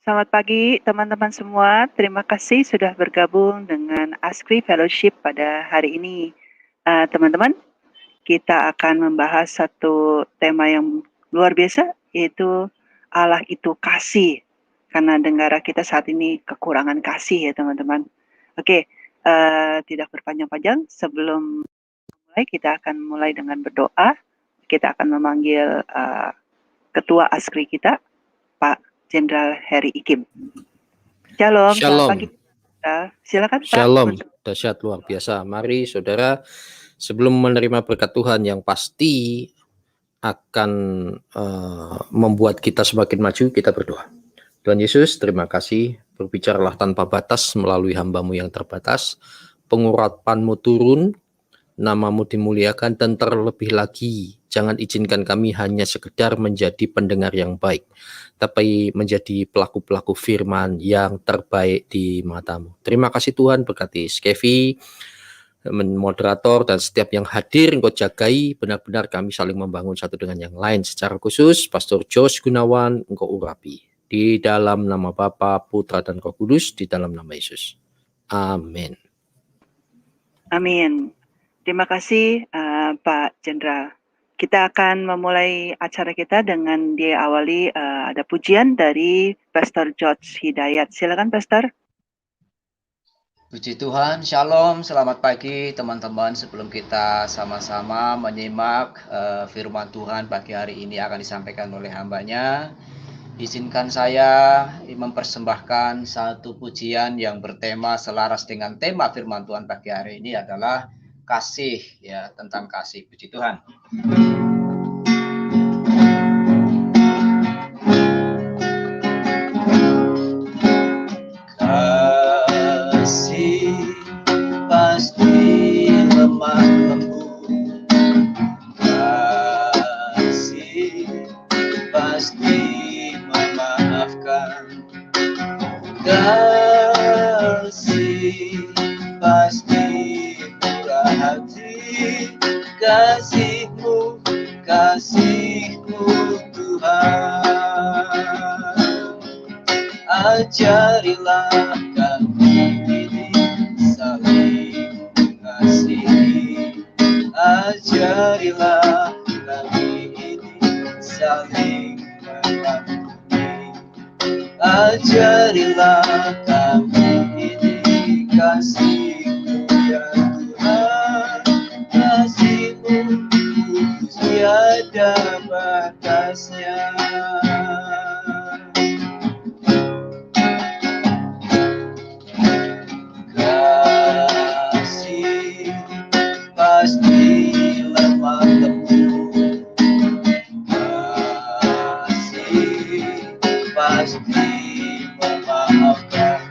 Selamat pagi teman-teman semua. Terima kasih sudah bergabung dengan ASKRI Fellowship pada hari ini. Teman-teman, kita akan membahas satu tema yang luar biasa, yaitu Allah itu kasih. Karena negara kita saat ini kekurangan kasih ya teman-teman. Oke, tidak berpanjang-panjang, sebelum mulai kita akan mulai dengan berdoa. Kita akan memanggil Ketua ASKRI kita, Pak Jenderal Heri Ikim. Shalom, selamat pagi. Silakan Pak. Shalom, dahsyat luar biasa. Mari saudara, sebelum menerima berkat Tuhan yang pasti akan membuat kita semakin maju, kita berdoa. Tuhan Yesus, terima kasih, berbicaralah tanpa batas melalui hamba-Mu yang terbatas, pengurapan-Mu turun, nama-Mu dimuliakan, dan terlebih lagi, jangan izinkan kami hanya sekedar menjadi pendengar yang baik, tapi menjadi pelaku-pelaku firman yang terbaik di mata-Mu. Terima kasih Tuhan, berkati Skevi, moderator, dan setiap yang hadir, Engkau jagai, benar-benar kami saling membangun satu dengan yang lain. Secara khusus, Pastor Josh Gunawan, Engkau urapi. Di dalam nama Bapa, Putra, dan Roh Kudus, di dalam nama Yesus. Amin. Amin. Terima kasih Pak Jenderal. Kita akan memulai acara kita dengan diawali ada pujian dari Pastor George Hidayat. Silakan Pastor. Puji Tuhan, Shalom, selamat pagi teman-teman. Sebelum kita sama-sama menyimak firman Tuhan pagi hari ini akan disampaikan oleh hambanya, izinkan saya mempersembahkan satu pujian yang bertema selaras dengan tema firman Tuhan pagi hari ini adalah kasih, ya, tentang kasih. Puji Tuhan. Pasti lemah lembut, kasih pasti memaafkan, kasih pasti murah hati, kasih-Mu Tuhan. Ajarilah kami ini saling mengasihi, ajarilah kami ini saling mengampuni, ajarilah kami ini kasih-Mu ya Tuhan, kasih-Mu kudus tiada batasnya. Kasih pasti lemah lembut, kasih pasti memaafkan,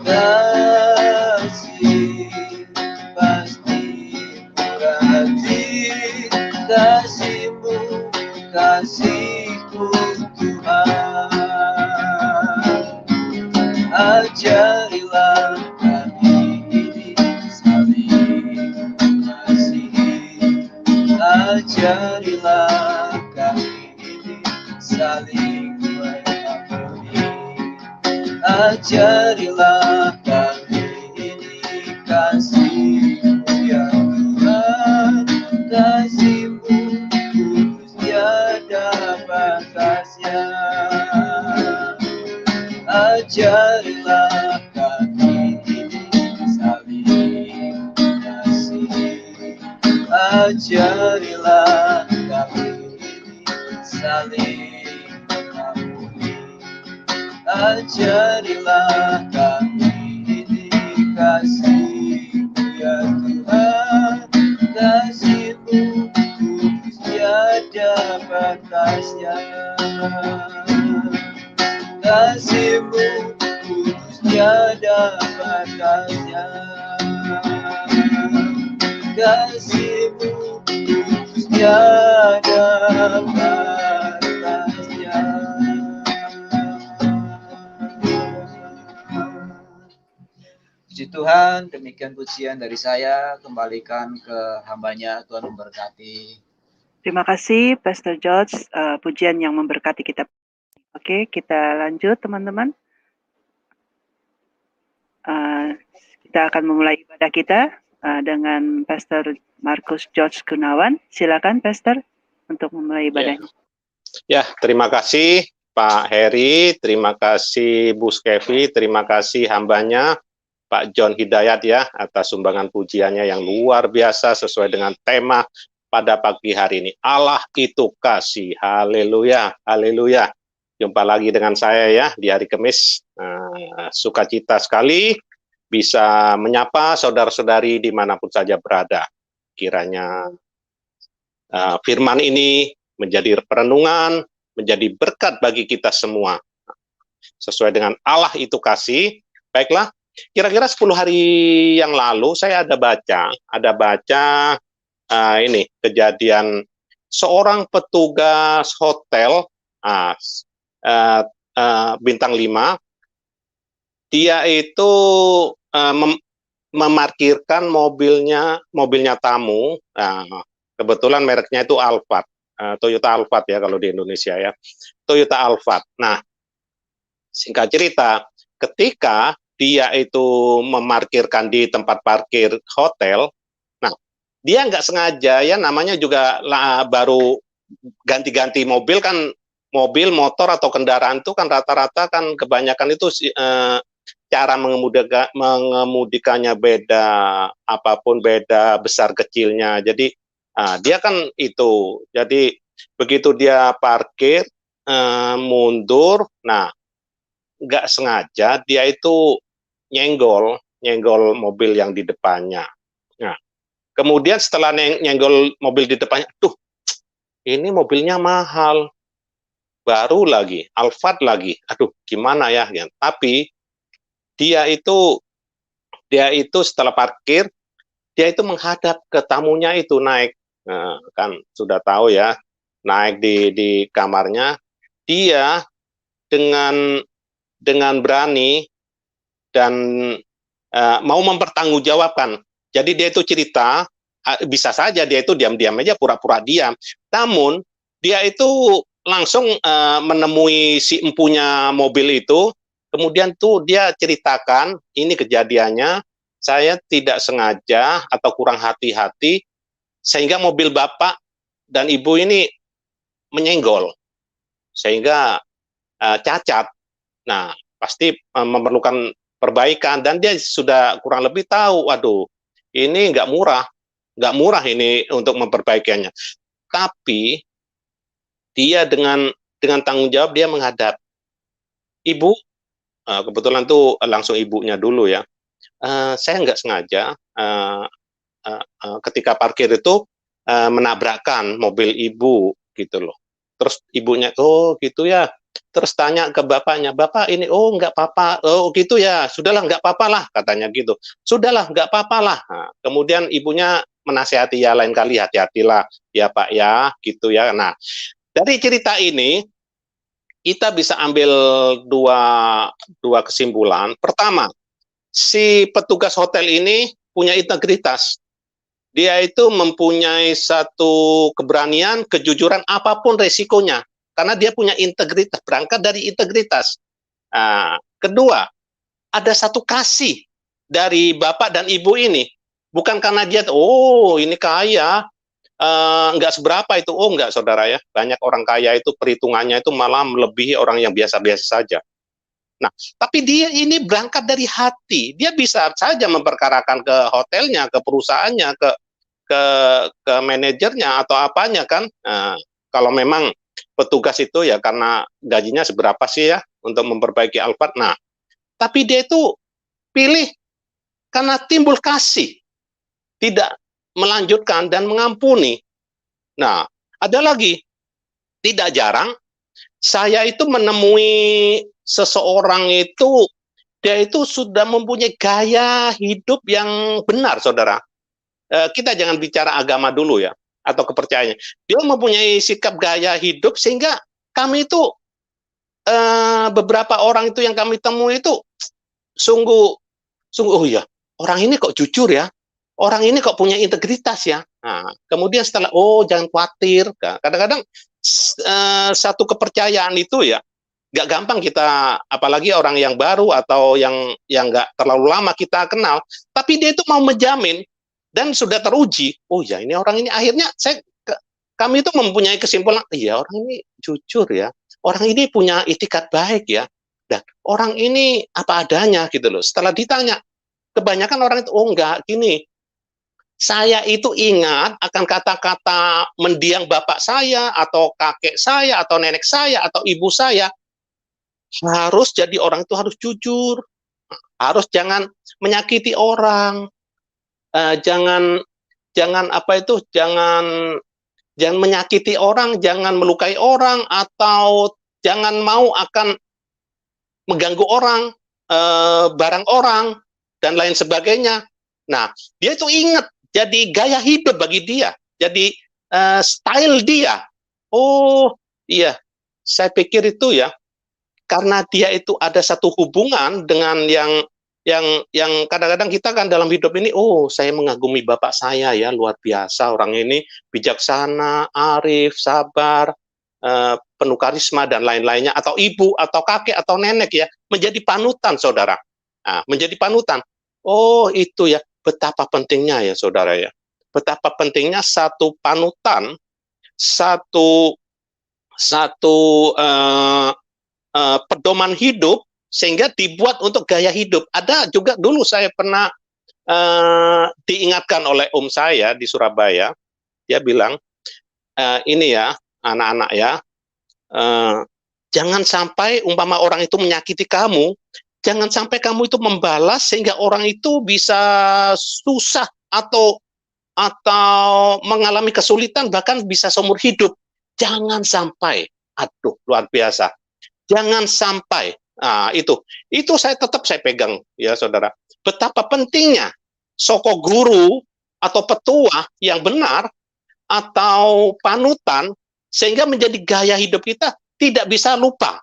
kasih pasti murah hati, kasih-Mu Tuhan. Ajarilah kami ini saling mengasihi, ajarilah kami ini saling mengampuni, ajarilah kami ini kasih-Mu ya Tuhan, kasih-Mu kudus tiada batasnya. Ajarilah kami ini saling mengasihi, ajarilah kami ini saling mengampuni, ajarilah kami ini kasih-Mu ya Tuhan, kasih-Mu kudus tiada batasnya. Kasih-Mu kudus tiada batasnya, kasih-Mu kudus tiada batasnya. Puji Tuhan, demikian pujian dari saya, kembalikan ke hambanya. Tuhan memberkati. Terima kasih Pastor George, pujian yang memberkati kita. Oke, kita lanjut teman-teman. Kita akan memulai ibadah kita dengan Pastor Markus George Gunawan. Silakan Pastor untuk memulai ibadahnya. Ya, terima kasih Pak Heri, terima kasih Bu Skevi, terima kasih hambanya Pak John Hidayat ya atas sumbangan pujiannya yang luar biasa sesuai dengan tema pada pagi hari ini. Allah itu kasih, haleluya, haleluya. Jumpa lagi dengan saya ya di hari Kamis. Sukacita sekali bisa menyapa saudara-saudari dimanapun saja berada. Kiranya firman ini menjadi perenungan, menjadi berkat bagi kita semua. Sesuai dengan Allah itu kasih. Baiklah, kira-kira 10 hari yang lalu saya ada baca ini kejadian seorang petugas hotel bintang 5. Dia itu memarkirkan mobilnya tamu. Kebetulan mereknya itu Alphard, Toyota Alphard ya kalau di Indonesia ya, Toyota Alphard. Nah, singkat cerita, ketika dia itu memarkirkan di tempat parkir hotel, nah dia nggak sengaja ya, namanya juga baru ganti-ganti mobil kan, mobil, motor atau kendaraan itu kan rata-rata kan kebanyakan itu cara mengemudikannya beda, apapun beda besar kecilnya. Jadi dia kan itu, jadi begitu dia parkir mundur, nah nggak sengaja dia itu nyenggol mobil yang di depannya. Nah kemudian setelah nyenggol mobil di depannya, tuh ini mobilnya mahal, baru lagi, Alphard lagi, aduh gimana ya. Tapi dia itu setelah parkir, dia itu menghadap ke tamunya itu naik. Nah, kan sudah tahu ya, naik di kamarnya, dia dengan berani dan mau mempertanggungjawabkan. Jadi dia itu cerita, bisa saja dia itu diam-diam aja, pura-pura diam. Namun dia itu langsung menemui si empunya mobil itu. Kemudian tuh dia ceritakan, ini kejadiannya, saya tidak sengaja atau kurang hati-hati, sehingga mobil bapak dan ibu ini menyenggol, sehingga cacat. Nah, pasti memerlukan perbaikan, dan dia sudah kurang lebih tahu, waduh, ini nggak murah ini untuk memperbaikinya. Tapi dia dengan tanggung jawab dia menghadap, ibu, kebetulan tuh langsung ibunya dulu ya. Saya nggak sengaja ketika parkir itu menabrakkan mobil ibu gitu loh. Terus ibunya, oh gitu ya. Terus tanya ke bapaknya, bapak ini, oh nggak apa-apa, oh gitu ya, sudahlah nggak apa-apa lah katanya gitu. Sudahlah nggak apa-apa lah. Nah, kemudian ibunya menasihati, ya lain kali hati-hatilah ya Pak ya gitu ya. Nah dari cerita ini kita bisa ambil dua kesimpulan. Pertama, si petugas hotel ini punya integritas. Dia itu mempunyai satu keberanian, kejujuran apapun resikonya. Karena dia punya integritas, berangkat dari integritas. Kedua, ada satu kasih dari bapak dan ibu ini. Bukan karena dia, oh ini kaya, nggak seberapa itu. Oh nggak saudara ya, banyak orang kaya itu perhitungannya itu malah melebihi orang yang biasa-biasa saja. Nah, tapi dia ini berangkat dari hati. Dia bisa saja memperkarakan ke hotelnya, ke perusahaannya, ke manajernya atau apanya kan. Nah, kalau memang petugas itu ya karena gajinya seberapa sih ya untuk memperbaiki Alphard. Nah, tapi dia itu pilih karena timbul kasih, tidak melanjutkan dan mengampuni. Nah, ada lagi, tidak jarang saya itu menemui seseorang itu, dia itu sudah mempunyai gaya hidup yang benar, saudara. Kita jangan bicara agama dulu ya, atau kepercayaannya. Dia mempunyai sikap gaya hidup sehingga kami itu, beberapa orang itu yang kami temui itu, sungguh, oh ya, orang ini kok jujur ya, orang ini kok punya integritas ya. Nah, kemudian setelah, oh jangan khawatir, kadang-kadang satu kepercayaan itu ya, nggak gampang kita, apalagi orang yang baru atau yang nggak terlalu lama kita kenal, tapi dia itu mau menjamin dan sudah teruji. Oh ya, ini orang ini akhirnya kami itu mempunyai kesimpulan, iya orang ini jujur ya, orang ini punya itikat baik ya, dan orang ini apa adanya gitu loh. Setelah ditanya, kebanyakan orang itu, oh enggak, gini, saya itu ingat akan kata-kata mendiang bapak saya, atau kakek saya, atau nenek saya, atau ibu saya, harus jadi orang itu harus jujur, harus jangan menyakiti orang, jangan jangan menyakiti orang, jangan melukai orang, atau jangan mau akan mengganggu orang, barang orang, dan lain sebagainya. Nah, dia itu ingat, jadi gaya hidup bagi dia, jadi style dia. Oh iya, saya pikir itu ya, karena dia itu ada satu hubungan dengan yang kadang-kadang kita kan dalam hidup ini, oh saya mengagumi bapak saya ya, luar biasa orang ini, bijaksana, arif, sabar, penuh karisma dan lain-lainnya, atau ibu atau kakek atau nenek ya, menjadi panutan saudara. Nah, menjadi panutan. Oh itu ya, betapa pentingnya ya saudara ya, betapa pentingnya satu panutan, satu pedoman hidup, sehingga dibuat untuk gaya hidup. Ada juga dulu saya pernah diingatkan oleh saya di Surabaya, dia bilang, ini ya anak-anak ya, jangan sampai umpama orang itu menyakiti kamu, jangan sampai kamu itu membalas sehingga orang itu bisa susah atau mengalami kesulitan, bahkan bisa seumur hidup. Jangan sampai. Aduh, luar biasa. Jangan sampai. Nah, itu saya tetap saya pegang ya saudara. Betapa pentingnya soko guru atau petua yang benar atau panutan, sehingga menjadi gaya hidup kita, tidak bisa lupa.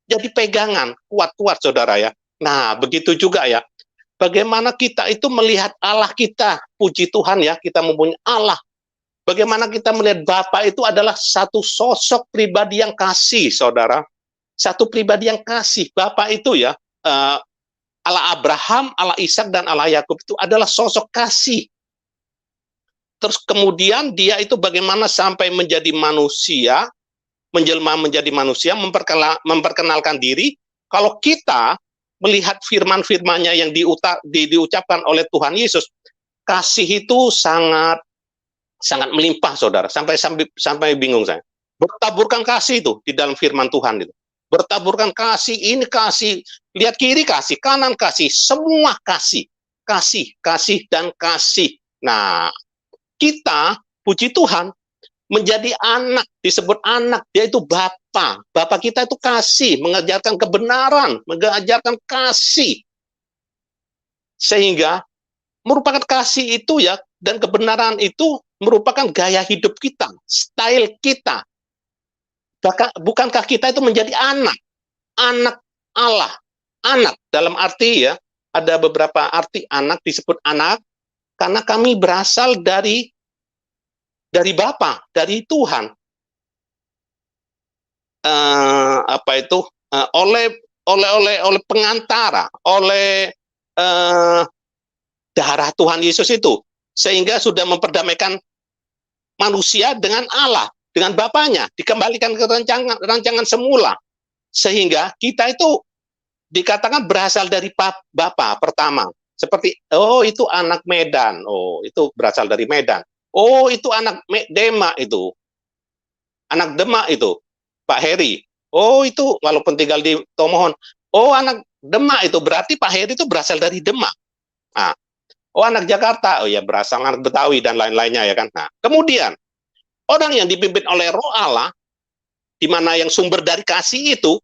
Jadi pegangan kuat-kuat saudara ya. Nah, begitu juga ya. Bagaimana kita itu melihat Allah kita, puji Tuhan ya, kita mempunyai Allah. Bagaimana kita melihat Bapa itu adalah satu sosok pribadi yang kasih, saudara. Satu pribadi yang kasih. Bapa itu ya, Allah Abraham, Allah Ishak, dan Allah Yakub itu adalah sosok kasih. Terus kemudian dia itu bagaimana sampai menjadi manusia, menjelma menjadi manusia, memperkenalkan diri. Kalau kita melihat firman-firmannya yang diucapkan oleh Tuhan Yesus, kasih itu sangat melimpah saudara, sampai bingung saya. Bertaburkan kasih itu di dalam firman Tuhan itu. Bertaburkan kasih, ini kasih, lihat kiri kasih, kanan kasih, semua kasih, dan kasih. Nah, kita puji Tuhan menjadi anak, disebut anak, dia itu Bapa. Bapa kita itu kasih, mengajarkan kebenaran, mengajarkan kasih. Sehingga merupakan kasih itu ya, dan kebenaran itu merupakan gaya hidup kita, style kita. Bukankah kita itu menjadi anak Allah, anak dalam arti ya, ada beberapa arti anak, disebut anak karena kami berasal dari Bapa, dari Tuhan. Oleh pengantara, oleh darah Tuhan Yesus itu, sehingga sudah memperdamaikan manusia dengan Allah, dengan Bapaknya, dikembalikan ke rancangan semula, sehingga kita itu dikatakan berasal dari Bapa pertama. Seperti, oh itu anak Medan, oh itu berasal dari Medan, oh itu anak Demak itu, anak Demak itu, Pak Heri, oh itu walaupun tinggal di Tomohon, oh anak Demak itu, berarti Pak Heri itu berasal dari Demak. Nah, oh anak Jakarta, oh ya berasal anak Betawi dan lain-lainnya ya kan. Nah, kemudian orang yang dipimpin oleh Roh Allah, di mana yang sumber dari kasih itu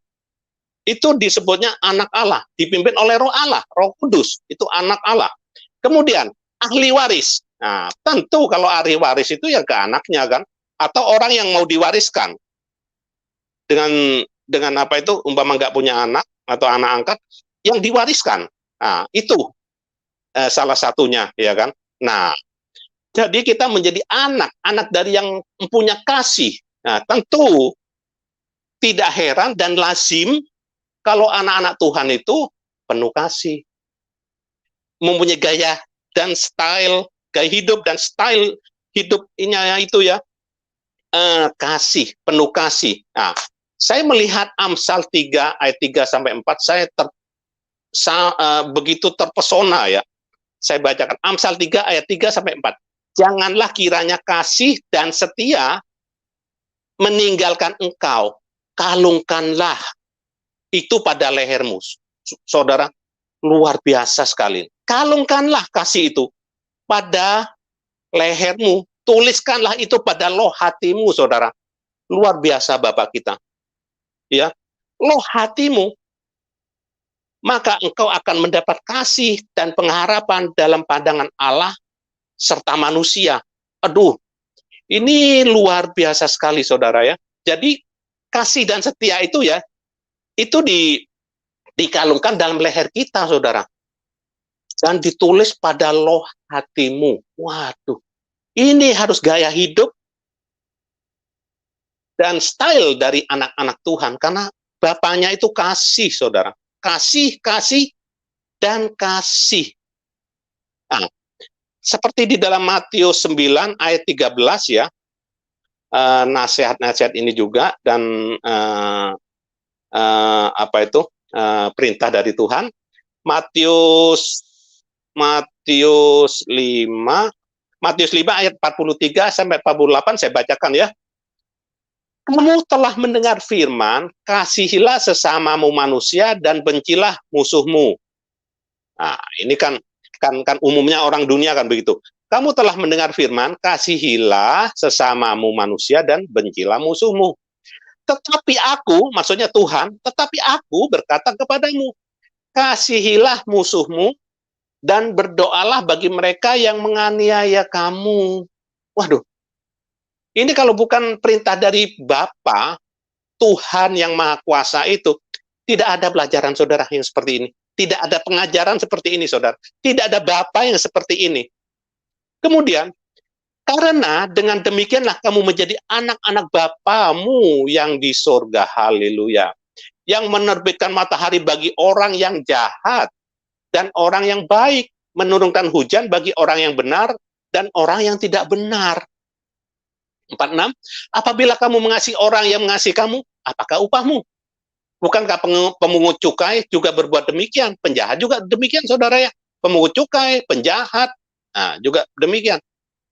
disebutnya anak Allah, dipimpin oleh Roh Allah, Roh Kudus, itu anak Allah. Kemudian ahli waris. Nah, tentu kalau ahli waris itu ya ke anaknya kan, atau orang yang mau diwariskan. Dengan apa itu, umpama nggak punya anak atau anak angkat yang diwariskan. Nah, itu salah satunya ya kan. Nah, jadi kita menjadi anak dari yang mempunyai kasih. Nah, tentu Tidak heran dan lazim kalau anak-anak Tuhan itu penuh kasih. Mempunyai gaya dan style, gaya hidup dan style hidupnya itu ya, kasih, penuh kasih. Nah, saya melihat Amsal 3 ayat 3 sampai 4, saya begitu terpesona ya. Saya bacakan Amsal 3 ayat 3 sampai 4. Janganlah kiranya kasih dan setia meninggalkan engkau, kalungkanlah itu pada lehermu. Saudara, luar biasa sekali. Kalungkanlah kasih itu pada lehermu, tuliskanlah itu pada loh hatimu, saudara. Luar biasa Bapak kita. Ya, loh hatimu, maka engkau akan mendapat kasih dan pengharapan dalam pandangan Allah serta manusia. Aduh, ini luar biasa sekali, saudara ya. Jadi kasih dan setia itu ya, itu dikalungkan dalam leher kita, saudara. Dan ditulis pada loh hatimu. Waduh, ini harus gaya hidup dan style dari anak-anak Tuhan. Karena Bapaknya itu kasih, saudara. Kasih, kasih, dan kasih. Nah, seperti di dalam Matius 9 ayat 13 ya, nasihat-nasihat ini juga, dan perintah dari Tuhan. Matius 5 ayat 43 sampai 48 saya bacakan ya. Kamu telah mendengar firman, kasihilah sesamamu manusia dan bencilah musuhmu. Nah, ini kan umumnya orang dunia kan begitu. Kamu telah mendengar firman, kasihilah sesamamu manusia dan bencilah musuhmu. Tetapi aku, maksudnya Tuhan, tetapi aku berkata kepadamu, kasihilah musuhmu dan berdoalah bagi mereka yang menganiaya kamu. Waduh, ini kalau bukan perintah dari Bapa, Tuhan yang Maha Kuasa itu, tidak ada pelajaran saudara yang seperti ini. Tidak ada pengajaran seperti ini, saudara. Tidak ada Bapa yang seperti ini. Kemudian, karena dengan demikianlah kamu menjadi anak-anak Bapamu yang di surga. Haleluya. Yang menerbitkan matahari bagi orang yang jahat dan orang yang baik, menurunkan hujan bagi orang yang benar dan orang yang tidak benar. 46, apabila kamu mengasihi orang yang mengasihi kamu, apakah upahmu? Bukankah pemungut cukai juga berbuat demikian? Penjahat juga demikian, saudara ya. Pemungut cukai, penjahat, juga demikian.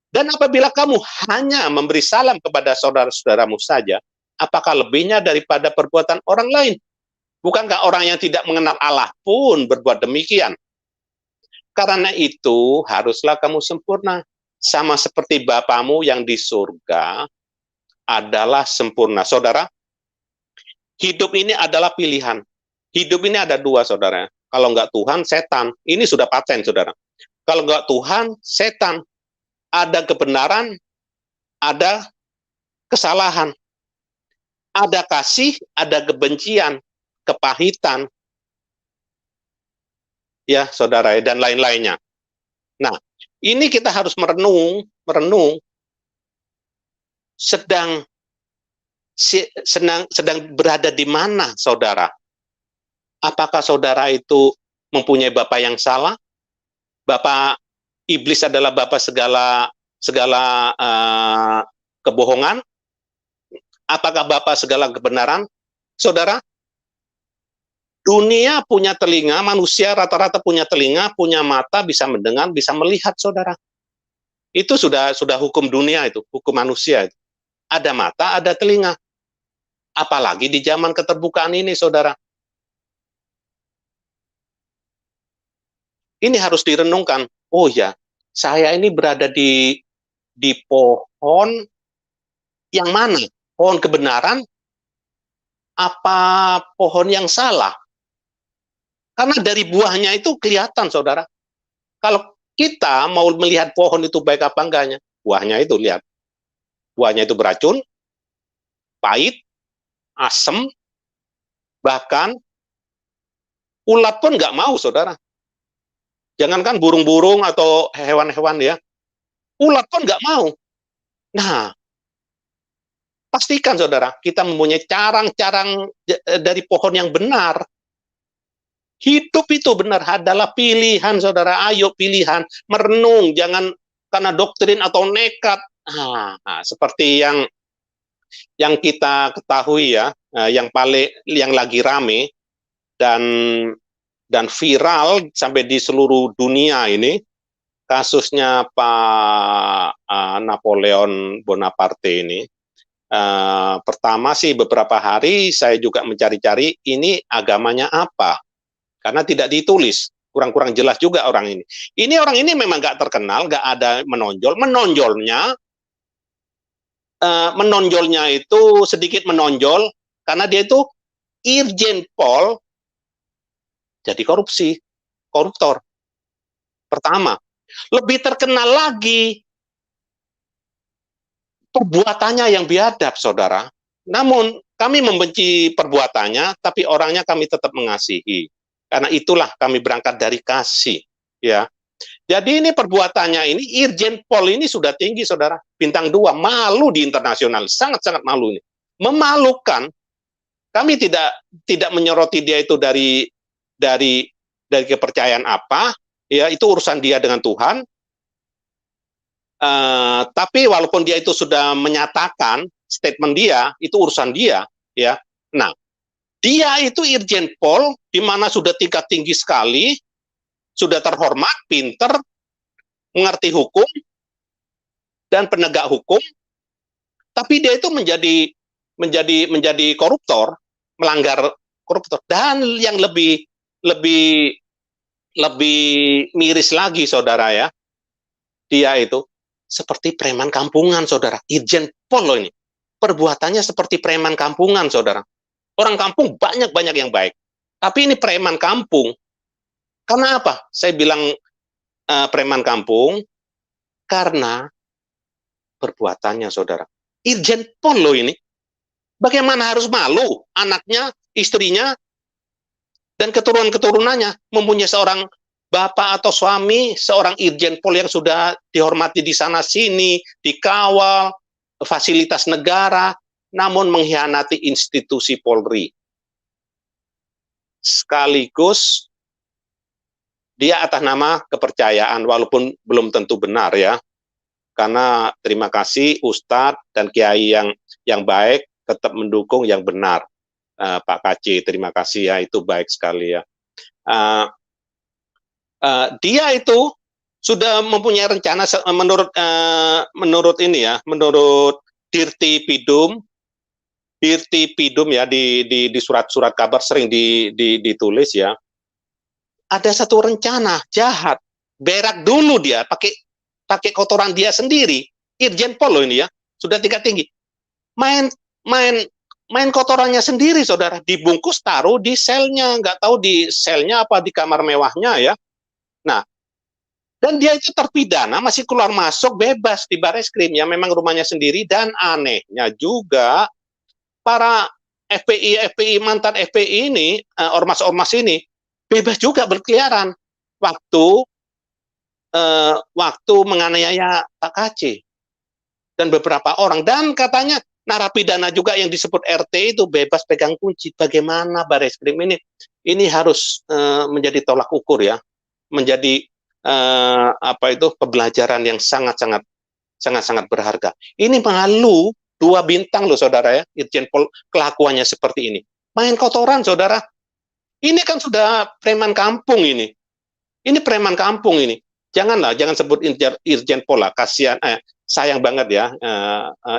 Dan apabila kamu hanya memberi salam kepada saudara-saudaramu saja, apakah lebihnya daripada perbuatan orang lain? Bukankah orang yang tidak mengenal Allah pun berbuat demikian? Karena itu, haruslah kamu sempurna, sama seperti Bapamu yang di surga adalah sempurna. Saudara, hidup ini adalah pilihan. Hidup ini ada dua, saudara. Kalau enggak Tuhan, setan. Ini sudah paten, saudara. Kalau enggak Tuhan, setan. Ada kebenaran, ada kesalahan. Ada kasih, ada kebencian, kepahitan. Ya, saudara, dan lain-lainnya. Nah, ini kita harus merenung sedang berada di mana, saudara? Apakah saudara itu mempunyai Bapa yang salah? Bapa iblis adalah Bapa segala kebohongan? Apakah Bapa segala kebenaran? Saudara, dunia punya telinga, manusia rata-rata punya telinga, punya mata, bisa mendengar, bisa melihat, saudara. Itu sudah hukum dunia itu, hukum manusia itu. Ada mata, ada telinga. Apalagi di zaman keterbukaan ini, saudara. Ini harus direnungkan. Oh ya, saya ini berada di pohon yang mana? Pohon kebenaran apa pohon yang salah? Karena dari buahnya itu kelihatan, saudara. Kalau kita mau melihat pohon itu baik apa enggaknya, buahnya itu lihat. Buahnya itu beracun, pahit, asam, bahkan ulat pun nggak mau, saudara. Jangankan burung-burung atau hewan-hewan ya, ulat pun nggak mau. Nah, Pastikan saudara, kita mempunyai carang-carang dari pohon yang benar. Hidup itu benar adalah pilihan saudara. Ayo pilihan, merenung, jangan karena doktrin atau nekat. Seperti yang kita ketahui ya, yang lagi rame dan viral sampai di seluruh dunia ini, kasusnya Pak Napoleon Bonaparte ini. Pertama sih beberapa hari saya juga mencari-cari ini agamanya apa, karena tidak ditulis, kurang-kurang jelas juga orang ini. Ini orang ini memang nggak terkenal, nggak ada menonjolnya itu sedikit menonjol karena dia itu Irjen Pol jadi koruptor. Pertama, lebih terkenal lagi perbuatannya yang biadab, saudara. Namun, kami membenci perbuatannya, tapi orangnya kami tetap mengasihi. Karena itulah kami berangkat dari kasih. Ya. Jadi ini perbuatannya ini, Irjen Pol ini sudah tinggi, saudara. Bintang 2, malu di internasional. Sangat-sangat malu ini. Memalukan. Kami tidak menyoroti dia itu dari kepercayaan apa. Ya, itu urusan dia dengan Tuhan. Tapi walaupun dia itu sudah menyatakan statement dia, itu urusan dia, ya. Nah, dia itu Irjen Pol, di mana sudah tingkat tinggi sekali, sudah terhormat, pinter, mengerti hukum dan penegak hukum, tapi dia itu menjadi koruptor, melanggar koruptor. Dan yang lebih miris lagi, saudara ya, dia itu seperti preman kampungan, saudara. Irjen Pol loh ini. Perbuatannya seperti preman kampungan, saudara. Orang kampung banyak-banyak yang baik. Tapi ini preman kampung. Karena apa? Saya bilang preman kampung, karena perbuatannya, saudara. Irjen Pol loh ini. Bagaimana harus malu anaknya, istrinya, dan keturunan-keturunannya mempunyai seorang bapak atau suami, seorang Irjen Pol yang sudah dihormati di sana-sini, dikawal, fasilitas negara, namun mengkhianati institusi Polri. Sekaligus, dia atas nama kepercayaan, walaupun belum tentu benar ya. Karena terima kasih Ustadz dan Kiai yang baik, tetap mendukung yang benar. Pak KC, terima kasih ya, itu baik sekali ya. Dia itu sudah mempunyai rencana menurut ini ya, menurut Dirti Pidum ya di surat-surat kabar sering ditulis ya. Ada satu rencana jahat, berak dulu dia pakai kotoran dia sendiri. Irjen Pol loh ini ya, sudah tingkat tinggi. Main kotorannya sendiri, saudara, dibungkus taruh di selnya, nggak tahu di selnya apa di kamar mewahnya ya. Nah, dan dia itu terpidana, masih keluar masuk bebas di Bareskrim, yang memang rumahnya sendiri. Dan anehnya juga, para FPI, mantan FPI ini, ormas-ormas ini, bebas juga berkeliaran waktu menganiaya Pak KC dan beberapa orang. Dan katanya narapidana juga yang disebut RT itu bebas pegang kunci. Bagaimana Bareskrim ini harus menjadi tolak ukur ya, menjadi pembelajaran yang sangat-sangat berharga. Ini malu, 2 bintang loh, saudara ya, Irjen Pol kelakuannya seperti ini. Main kotoran, saudara. Ini kan sudah preman kampung ini. Ini preman kampung ini. Jangan sebut Irjen Pol lah, kasihan, sayang banget ya,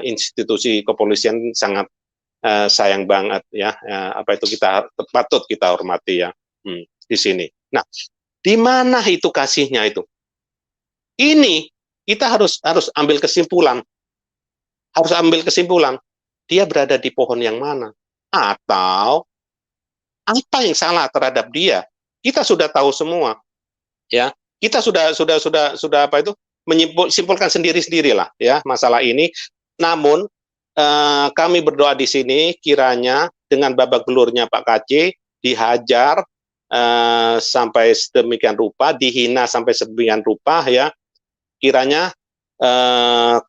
institusi kepolisian sangat sayang banget ya, kita patut kita hormati ya di sini. Nah, di mana itu kasihnya itu? Ini kita harus ambil kesimpulan. Dia berada di pohon yang mana? Atau apa yang salah terhadap dia? Kita sudah tahu semua. Ya, kita sudah menyimpulkan sendiri-sendirilah ya masalah ini. Namun kami berdoa di sini kiranya dengan babak belurnya Pak KC dihajar sampai sedemikian rupa, dihina sampai sedemikian rupa ya, kiranya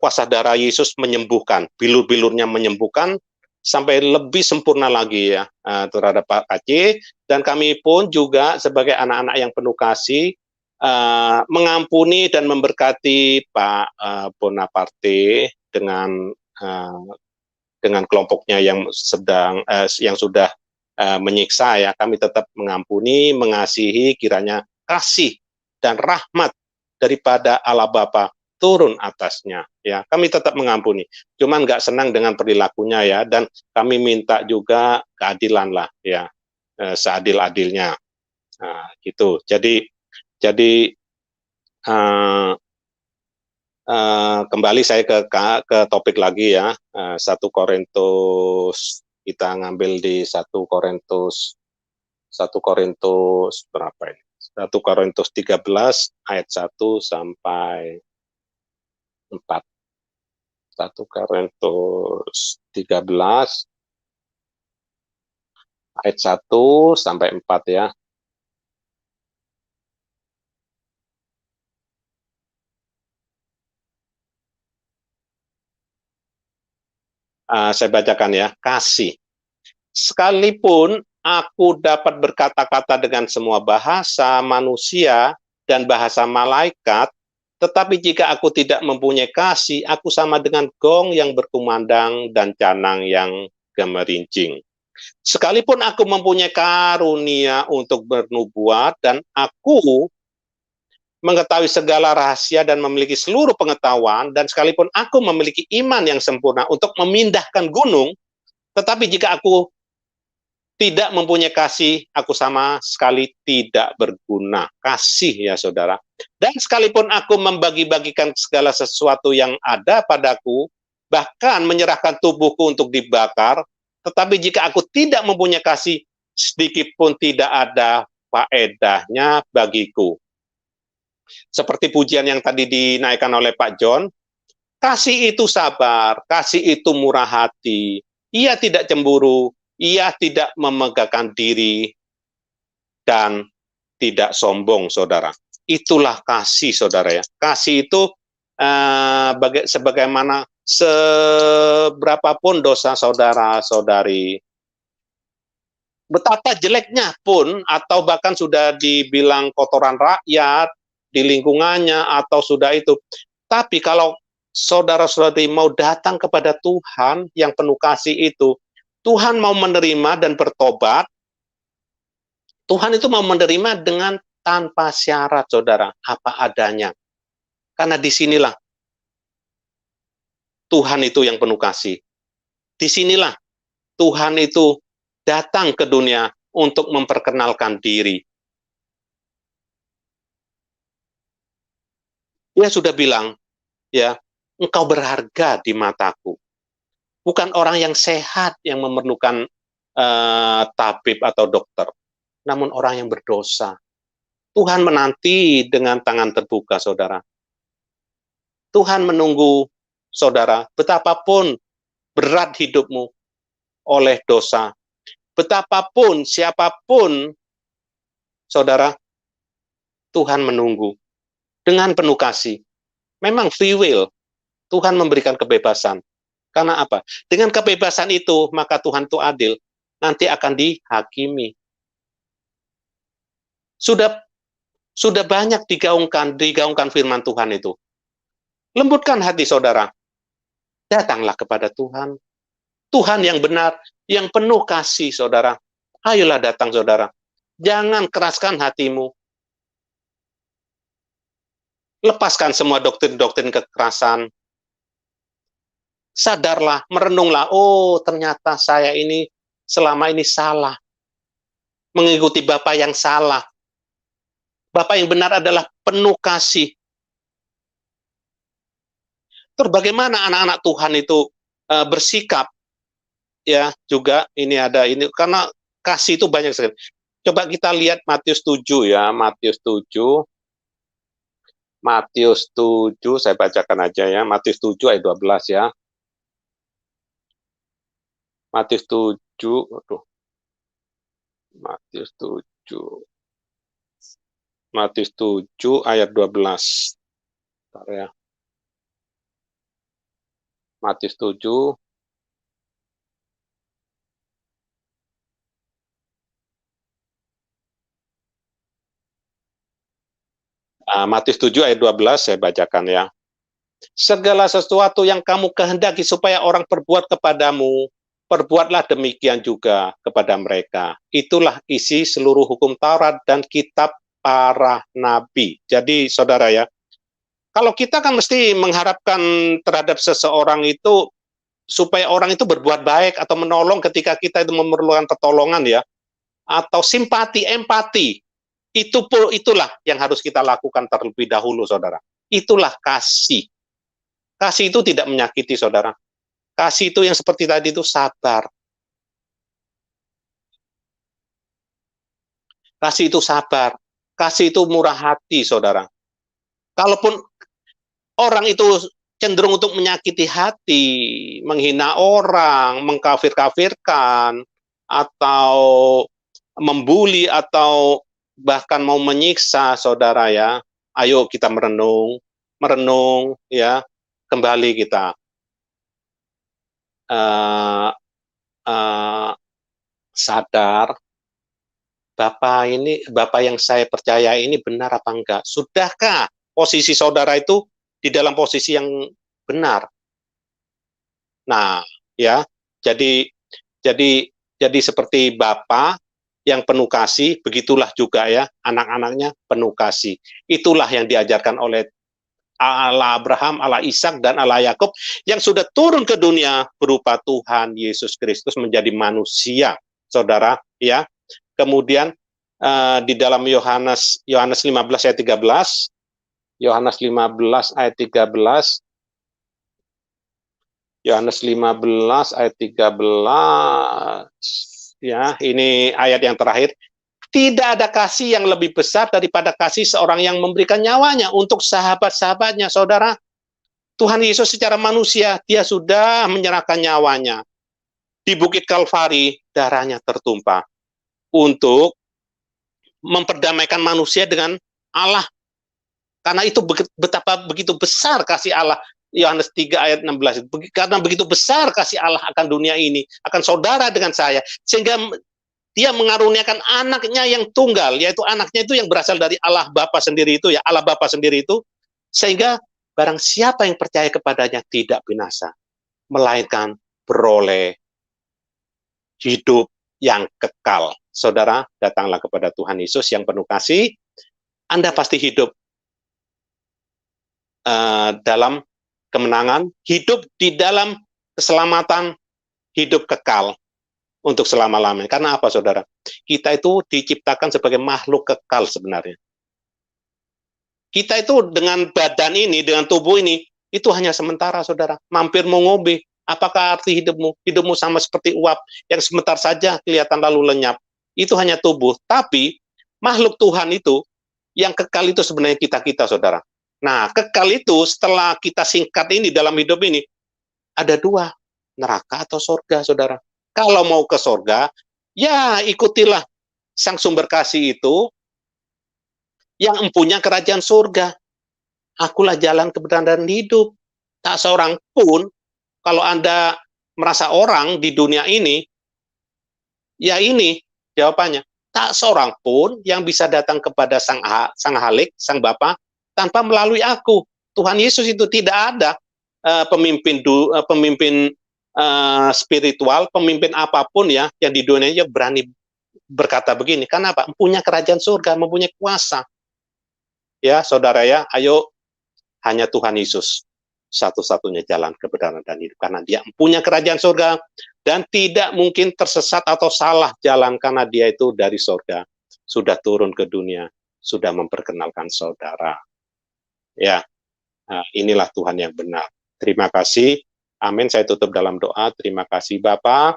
kuasa darah Yesus menyembuhkan, bilur-bilurnya menyembuhkan, sampai lebih sempurna lagi ya terhadap Pak Aceh. Dan kami pun juga sebagai anak-anak yang penuh kasih, mengampuni dan memberkati Pak Bonaparte dengan kelompoknya yang yang sudah menyiksa ya. Kami tetap mengampuni, mengasihi, kiranya kasih dan rahmat daripada Allah Bapa turun atasnya ya. Kami tetap mengampuni, cuman nggak senang dengan perilakunya ya, dan kami minta juga keadilan lah ya, seadil-adilnya. Nah, gitu. Jadi kembali saya ke topik lagi ya. 1 Korintus, kita ngambil di 1 Korintus berapa ini? 1 Korintus 13 ayat 1 sampai 4. 1 Korintus 13 ayat 1 sampai 4 ya. Saya bacakan ya. Kasih. Sekalipun aku dapat berkata-kata dengan semua bahasa manusia dan bahasa malaikat, tetapi jika aku tidak mempunyai kasih, aku sama dengan gong yang berkumandang dan canang yang gemerincing. Sekalipun aku mempunyai karunia untuk bernubuat dan aku mengetahui segala rahasia dan memiliki seluruh pengetahuan, dan sekalipun aku memiliki iman yang sempurna untuk memindahkan gunung, tetapi jika aku tidak mempunyai kasih, aku sama sekali tidak berguna. Kasih ya saudara. Dan sekalipun aku membagi-bagikan segala sesuatu yang ada padaku, bahkan menyerahkan tubuhku untuk dibakar, tetapi jika aku tidak mempunyai kasih, sedikit pun tidak ada faedahnya bagiku. Seperti pujian yang tadi dinaikkan oleh Pak John, kasih itu sabar, kasih itu murah hati, ia tidak cemburu, ia tidak memegahkan diri, dan tidak sombong, saudara. Itulah kasih, saudara ya. Kasih itu sebagaimana seberapapun dosa saudara-saudari, betapa jeleknya pun, atau bahkan sudah dibilang kotoran rakyat di lingkungannya, atau sudah itu. Tapi kalau saudara-saudari mau datang kepada Tuhan yang penuh kasih itu, Tuhan mau menerima dan bertobat, Tuhan itu mau menerima dengan tanpa syarat, saudara, apa adanya. Karena disinilah Tuhan itu yang penuh kasih. Disinilah Tuhan itu datang ke dunia untuk memperkenalkan diri. Dia sudah bilang, ya, engkau berharga di mataku. Bukan orang yang sehat yang memerlukan tabib atau dokter, namun orang yang berdosa. Tuhan menanti dengan tangan terbuka, saudara. Tuhan menunggu, saudara, betapapun berat hidupmu oleh dosa, betapapun, siapapun, saudara, Tuhan menunggu dengan penuh kasih. Memang free will, Tuhan memberikan kebebasan. Karena apa? Dengan kebebasan itu, maka Tuhan itu adil, nanti akan dihakimi. Sudah banyak digaungkan firman Tuhan itu. Lembutkan hati saudara. Datanglah kepada Tuhan. Tuhan yang benar, yang penuh kasih saudara. Ayolah datang saudara. Jangan keraskan hatimu. Lepaskan semua doktrin-doktrin kekerasan. Sadarlah, merenunglah, oh ternyata saya ini selama ini salah. Mengikuti Bapa yang salah. Bapa yang benar adalah penuh kasih. Terus bagaimana anak-anak Tuhan itu bersikap? Ya, juga ini ada ini, karena kasih itu banyak sekali. Coba kita lihat Matius 7 ya, Matius 7. Matius 7, saya bacakan aja ya, Matius 7 ayat 12 ya. Matius 7, aduh. Matius 7. Matius 7 ayat 12. Bentar ya. Matius 7. Matius 7 ayat 12 saya bacakan ya. Segala sesuatu yang kamu kehendaki supaya orang perbuat kepadamu, perbuatlah demikian juga kepada mereka. Itulah isi seluruh hukum Taurat dan kitab para nabi. Jadi saudara ya, kalau kita kan mesti mengharapkan terhadap seseorang itu supaya orang itu berbuat baik atau menolong ketika kita itu memerlukan pertolongan ya, atau simpati, empati. Itulah yang harus kita lakukan terlebih dahulu, saudara. Itulah kasih. Kasih itu tidak menyakiti, saudara. Kasih itu yang seperti tadi itu sabar. Kasih itu sabar. Kasih itu murah hati, saudara. Kalaupun orang itu cenderung untuk menyakiti hati, menghina orang, mengkafir-kafirkan, atau membuli, atau bahkan mau menyiksa, saudara ya, ayo kita merenung ya, kembali kita sadar, Bapak yang saya percaya ini benar apa enggak? Sudahkah posisi saudara itu di dalam posisi yang benar? Nah, ya, jadi seperti Bapak yang penuh kasih, begitulah juga ya anak-anaknya penuh kasih. Itulah yang diajarkan oleh Allah Abraham, Allah Ishak, dan Allah Yakub yang sudah turun ke dunia berupa Tuhan Yesus Kristus menjadi manusia, saudara ya. Kemudian di dalam Yohanes 15 ayat 13, Yohanes 15 ayat 13, Yohanes 15 ayat 13, ya, ini ayat yang terakhir. Tidak ada kasih yang lebih besar daripada kasih seorang yang memberikan nyawanya untuk sahabat-sahabatnya, saudara. Tuhan Yesus secara manusia, dia sudah menyerahkan nyawanya. Di Bukit Kalvari, darahnya tertumpah untuk memperdamaikan manusia dengan Allah. Karena itu betapa begitu besar kasih Allah. Yohanes 3 ayat 16. Karena begitu besar kasih Allah akan dunia ini, akan saudara dengan saya, sehingga dia mengaruniakan anaknya yang tunggal, yaitu anaknya itu yang berasal dari Allah Bapa sendiri itu, ya, Allah Bapa sendiri itu, sehingga barang siapa yang percaya kepadanya tidak binasa, melainkan beroleh hidup yang kekal. Saudara, datanglah kepada Tuhan Yesus yang penuh kasih, Anda pasti hidup dalam kemenangan, hidup di dalam keselamatan, hidup kekal untuk selama-lamanya. Karena apa, saudara? Kita itu diciptakan sebagai makhluk kekal sebenarnya. Kita itu dengan badan ini, dengan tubuh ini, itu hanya sementara, saudara. Mampir mengombe. Apakah arti hidupmu? Hidupmu sama seperti uap yang sebentar saja kelihatan lalu lenyap. Itu hanya tubuh. Tapi makhluk Tuhan itu, yang kekal itu sebenarnya kita-kita, saudara. Nah, kekal itu setelah kita singkat ini dalam hidup ini, ada dua, neraka atau surga, saudara. Kalau mau ke surga, ya ikutilah sang sumber kasih itu yang empunya kerajaan surga. Akulah jalan kebenaran dan hidup. Tak seorang pun, kalau Anda merasa orang di dunia ini, ya ini jawabannya. Tak seorang pun yang bisa datang kepada sang Halik, sang Bapa, tanpa melalui aku. Tuhan Yesus itu tidak ada pemimpin spiritual, pemimpin apapun ya yang di dunia ini berani berkata begini. Karena apa? Mempunyai kerajaan surga, mempunyai kuasa. Ya, saudara ya, ayo, hanya Tuhan Yesus satu-satunya jalan kebenaran dan hidup. Karena dia mempunyai kerajaan surga dan tidak mungkin tersesat atau salah jalan karena dia itu dari surga. Sudah turun ke dunia, sudah memperkenalkan saudara. Ya, nah, inilah Tuhan yang benar. Terima kasih. Amin. Saya tutup dalam doa. Terima kasih Bapa.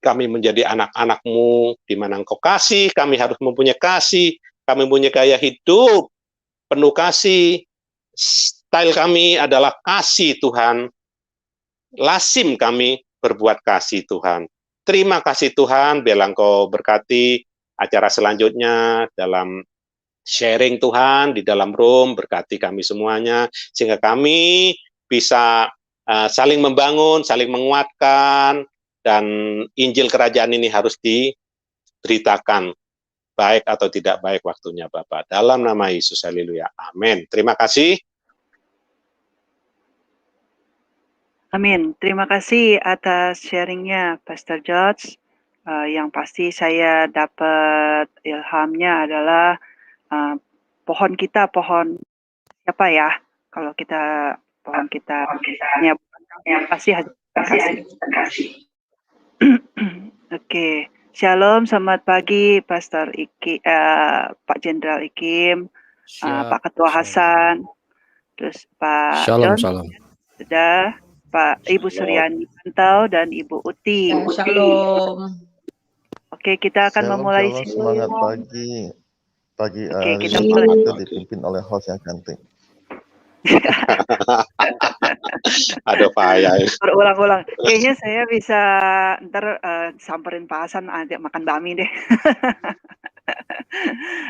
Kami menjadi anak-anak-Mu di mana Engkau kasih. Kami harus mempunyai kasih. Kami mempunyai gaya hidup penuh kasih. Style kami adalah kasih Tuhan. Lazim kami berbuat kasih Tuhan. Terima kasih Tuhan. Biarlah Engkau berkati acara selanjutnya dalam sharing Tuhan di dalam room, berkati kami semuanya, sehingga kami bisa saling membangun, saling menguatkan, dan Injil Kerajaan ini harus diberitakan, baik atau tidak baik waktunya Bapak. Dalam nama Yesus, haleluya. Amin. Terima kasih. Amin. Terima kasih atas sharingnya, Pastor George. Yang pasti saya dapat ilhamnya adalah pohon siapa ya? Kalau kita pohon kita pasti hasil kasih. Oke. Shalom, selamat pagi Pastor Pak Jenderal Ikim, Pak Ketua Hasan, terus Pak Shalom, John, shalom. sudah Pak Ibu Suryani Pantau dan Ibu Uti. Shalom. Oke, kita akan memulai Semangat pagi Oke, hari kita yang mulai. kita dipimpin oleh host yang cantik. Aduh, payah. Berulang-ulang. Kayaknya saya bisa ntar samperin Pak Hasan ajak makan bakmi deh.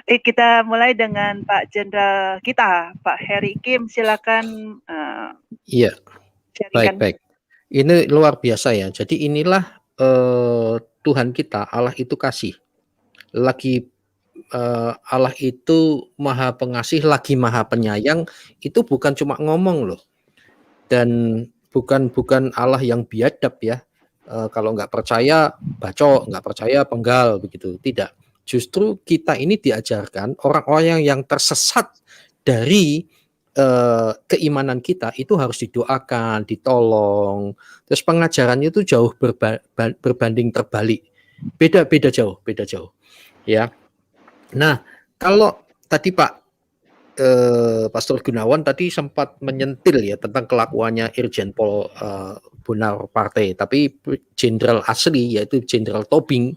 Kita mulai dengan Pak Jenderal kita, Pak Heri Kim. Silakan. Iya, baik. Ini luar biasa ya. Jadi inilah Tuhan kita, Allah itu kasih. Allah itu maha pengasih, lagi maha penyayang. Itu bukan cuma ngomong loh. Dan bukan Allah yang biadab ya. Kalau nggak percaya bacok, nggak percaya penggal begitu. Tidak. Justru kita ini diajarkan orang-orang yang tersesat dari keimanan kita itu harus didoakan, ditolong. Terus pengajarannya itu jauh berbanding terbalik. Beda jauh. Ya. Nah, kalau tadi Pak Pastor Gunawan tadi sempat menyentil ya tentang kelakuannya Irjen Pol Bonaparte, tapi jenderal asli yaitu Jenderal Tobing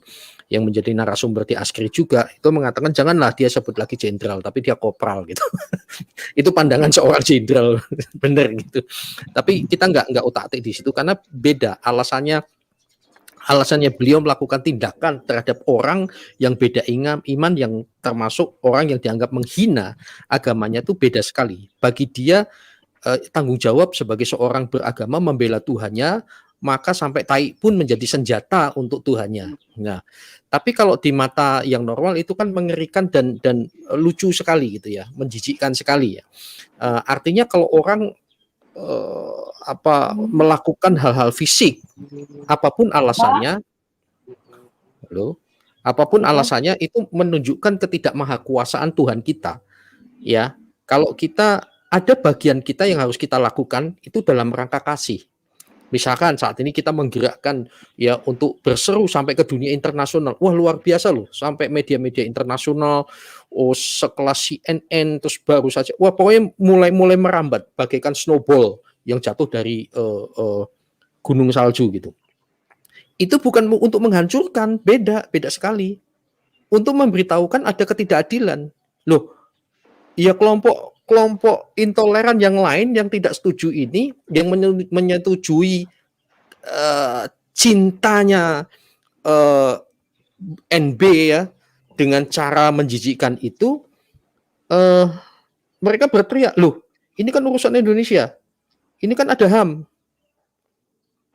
yang menjadi narasumber di Askri juga itu mengatakan janganlah dia sebut lagi jenderal tapi dia kopral gitu. Itu pandangan seorang jenderal benar gitu. Tapi kita nggak otak-atik di situ karena beda alasannya beliau melakukan tindakan terhadap orang yang beda iman yang termasuk orang yang dianggap menghina agamanya itu beda sekali. Bagi dia tanggung jawab sebagai seorang beragama membela Tuhannya, maka sampai tai pun menjadi senjata untuk Tuhannya. Nah, tapi kalau di mata yang normal itu kan mengerikan dan lucu sekali gitu ya, menjijikkan sekali ya. Artinya kalau orang melakukan hal-hal fisik, apapun alasannya, itu menunjukkan ketidakmahakuasaan Tuhan kita. Ya, kalau kita ada bagian kita yang harus kita lakukan itu dalam rangka kasih. Misalkan saat ini kita menggerakkan ya untuk berseru sampai ke dunia internasional. Wah, luar biasa loh, sampai media-media internasional, sekelas CNN, terus baru saja, wah pokoknya mulai merambat bagaikan snowball yang jatuh dari gunung salju gitu. Itu bukan untuk menghancurkan, beda sekali. Untuk memberitahukan ada ketidakadilan. Loh, ya kelompok intoleran yang lain yang tidak setuju ini, yang menyetujui cintanya NB ya dengan cara menjijikkan itu, mereka berteriak, loh ini kan urusan Indonesia, ini kan ada HAM,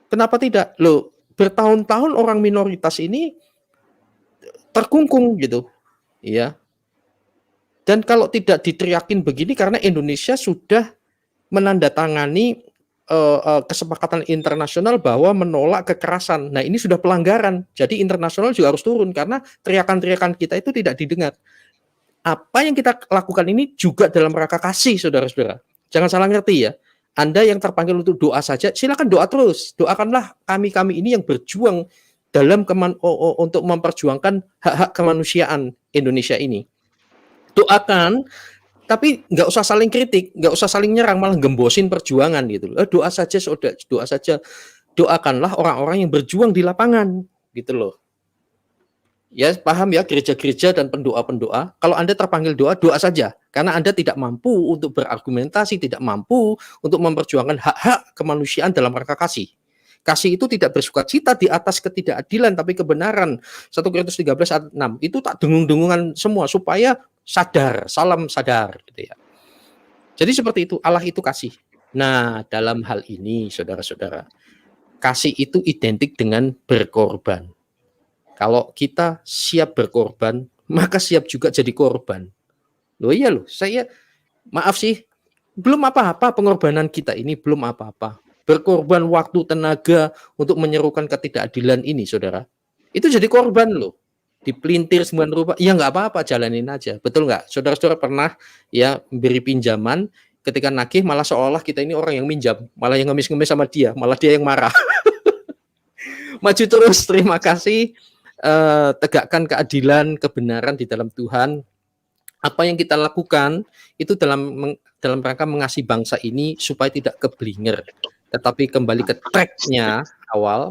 kenapa tidak? Loh, bertahun-tahun orang minoritas ini terkungkung gitu, ya. Dan kalau tidak diteriakin begini karena Indonesia sudah menandatangani kesepakatan internasional bahwa menolak kekerasan. Nah, ini sudah pelanggaran. Jadi internasional juga harus turun karena teriakan-teriakan kita itu tidak didengar. Apa yang kita lakukan ini juga dalam rangka kasih, saudara-saudara. Jangan salah ngerti ya. Anda yang terpanggil untuk doa saja, silakan doa terus. Doakanlah kami ini yang berjuang dalam untuk memperjuangkan hak-hak kemanusiaan Indonesia ini. Doakan, tapi nggak usah saling kritik, nggak usah saling nyerang, malah gembosin perjuangan gitu. Doa saja, doa saja. Doakanlah orang-orang yang berjuang di lapangan, gitu loh. Ya, paham ya, gereja-gereja dan pendoa-pendoa. Kalau Anda terpanggil doa, doa saja. Karena Anda tidak mampu untuk berargumentasi, tidak mampu untuk memperjuangkan hak-hak kemanusiaan dalam rangka kasih. Kasih itu tidak bersukacita di atas ketidakadilan, tapi kebenaran. 1 Korintus 13 ayat 6. Itu tak dengung-dengungan semua, supaya sadar, salam sadar. Gitu ya. Jadi seperti itu, Allah itu kasih. Nah, dalam hal ini saudara-saudara, kasih itu identik dengan berkorban. Kalau kita siap berkorban, maka siap juga jadi korban. Loh iya loh, saya maaf sih, belum apa-apa pengorbanan kita ini, belum apa-apa. Berkorban waktu, tenaga untuk menyerukan ketidakadilan ini, saudara. Itu jadi korban loh. Dipelintir sembilan rupa, ya nggak apa-apa, jalanin aja. Betul nggak? Saudara-saudara pernah ya beri pinjaman, ketika nagih malah seolah kita ini orang yang minjam, malah yang ngemis-ngemis sama dia, malah dia yang marah. Maju terus, terima kasih. Tegakkan keadilan, kebenaran di dalam Tuhan. Apa yang kita lakukan itu dalam rangka mengasihi bangsa ini supaya tidak keblinger, tetapi kembali ke tracknya awal.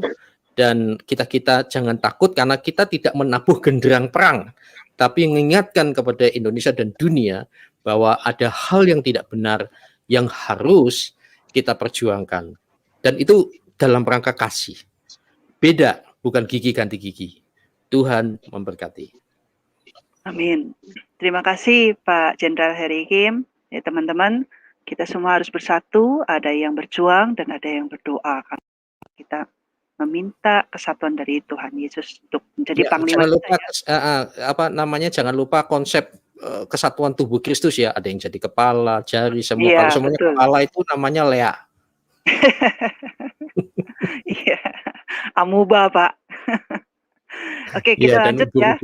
Dan kita jangan takut karena kita tidak menabuh genderang perang, tapi mengingatkan kepada Indonesia dan dunia bahwa ada hal yang tidak benar yang harus kita perjuangkan. Dan itu dalam rangka kasih. Beda, bukan gigi ganti gigi. Tuhan memberkati. Amin. Terima kasih Pak Jenderal Heri Kim. Ya teman-teman, kita semua harus bersatu, ada yang berjuang dan ada yang berdoa. Kita meminta kesatuan dari Tuhan Yesus untuk menjadi panglima. Jangan lupa jangan lupa konsep kesatuan tubuh Kristus ya. Ada yang jadi kepala, jari, semua. Iya, kalau semuanya betul. Kepala itu namanya Lea. Iya, amuba Pak. Oke, kita lanjut ya.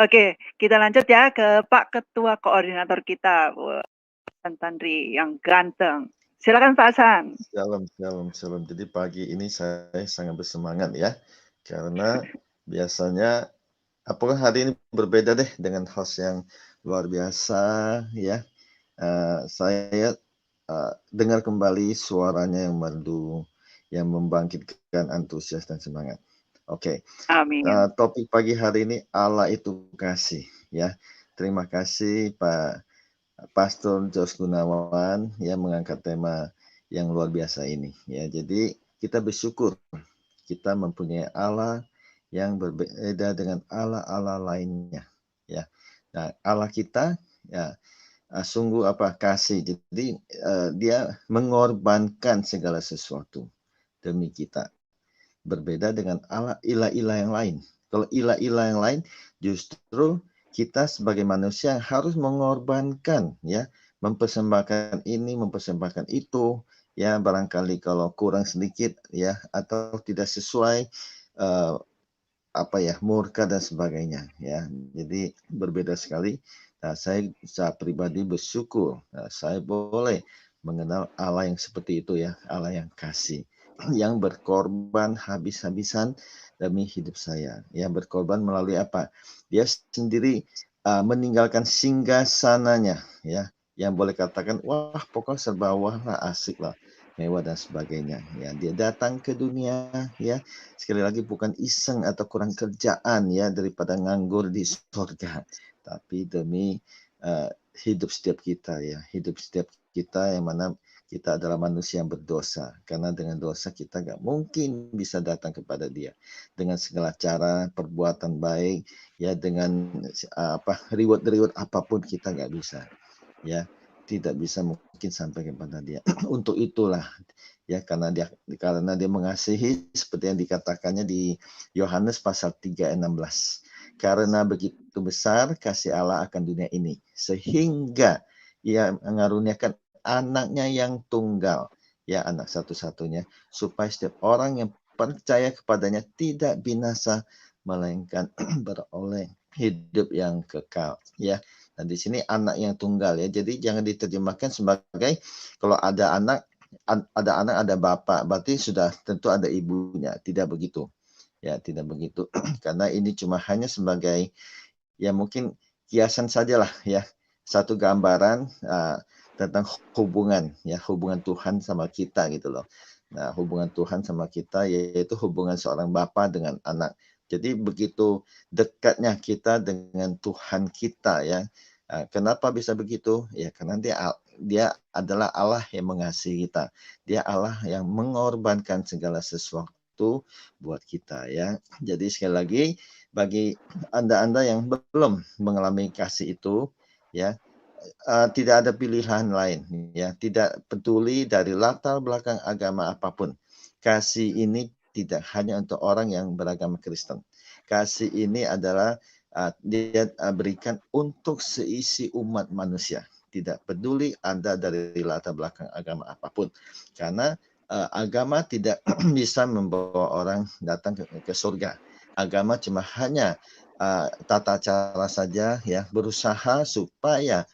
Oke, kita lanjut ya ke Pak Ketua Koordinator kita, Hasan Tandri yang ganteng. Silakan Pak Hasan. Shalom. Jadi pagi ini saya sangat bersemangat ya, karena biasanya apakah hari ini berbeda deh dengan host yang luar biasa ya. Saya dengar kembali suaranya yang merdu, yang membangkitkan antusias dan semangat. Oke. Amin. Topik pagi hari ini Allah itu kasih ya. Terima kasih Pak Pastor Jos Gunawan yang mengangkat tema yang luar biasa ini ya. Jadi kita bersyukur kita mempunyai Allah yang berbeda dengan Allah lainnya ya. Nah, Allah kita ya sungguh kasih. Jadi dia mengorbankan segala sesuatu demi kita. Berbeda dengan ilah-ilah yang lain. Kalau ilah-ilah yang lain justru kita sebagai manusia yang harus mengorbankan ya, mempersembahkan ini, mempersembahkan itu ya, barangkali kalau kurang sedikit ya atau tidak sesuai murka dan sebagainya ya. Jadi berbeda sekali. Nah, saya pribadi bersyukur saya boleh mengenal Allah yang seperti itu ya, Allah yang kasih, yang berkorban habis-habisan demi hidup saya. Yang berkorban melalui apa? Dia sendiri meninggalkan singgasananya ya, yang boleh katakan wah pokoknya serba wah lah, asik lah, mewah dan sebagainya ya. Dia datang ke dunia ya, sekali lagi bukan iseng atau kurang kerjaan ya daripada nganggur di surga, tapi demi hidup setiap kita ya, hidup setiap kita yang mana kita adalah manusia yang berdosa, karena dengan dosa kita gak mungkin bisa datang kepada Dia dengan segala cara, perbuatan baik ya, dengan reward apapun kita gak bisa ya, tidak bisa mungkin sampai kepada Dia. Untuk itulah ya, karena dia mengasihi seperti yang dikatakannya di Yohanes pasal 3 ayat 16. Karena begitu besar kasih Allah akan dunia ini sehingga Ia mengaruniakan anaknya yang tunggal, ya anak satu-satunya, supaya setiap orang yang percaya kepadanya tidak binasa, melainkan beroleh hidup yang kekal. Ya, nah di sini anak yang tunggal ya, jadi jangan diterjemahkan sebagai kalau ada anak ada bapak, berarti sudah tentu ada ibunya. Tidak begitu, ya tidak begitu, karena ini cuma hanya sebagai ya mungkin kiasan sajalah ya, satu gambaran tentang hubungan Tuhan sama kita gitu loh. Nah, hubungan Tuhan sama kita yaitu hubungan seorang bapa dengan anak. Jadi begitu dekatnya kita dengan Tuhan kita ya. Kenapa bisa begitu? Ya karena dia adalah Allah yang mengasihi kita. Dia Allah yang mengorbankan segala sesuatu buat kita ya. Jadi sekali lagi bagi Anda yang belum mengalami kasih itu ya, tidak ada pilihan lain, ya. Tidak peduli dari latar belakang agama apapun. Kasih ini tidak hanya untuk orang yang beragama Kristen. Kasih ini adalah dia berikan untuk seisi umat manusia. Tidak peduli Anda dari latar belakang agama apapun. Karena agama tidak bisa membawa orang datang ke surga. Agama cuma hanya tata cara saja, ya, berusaha supaya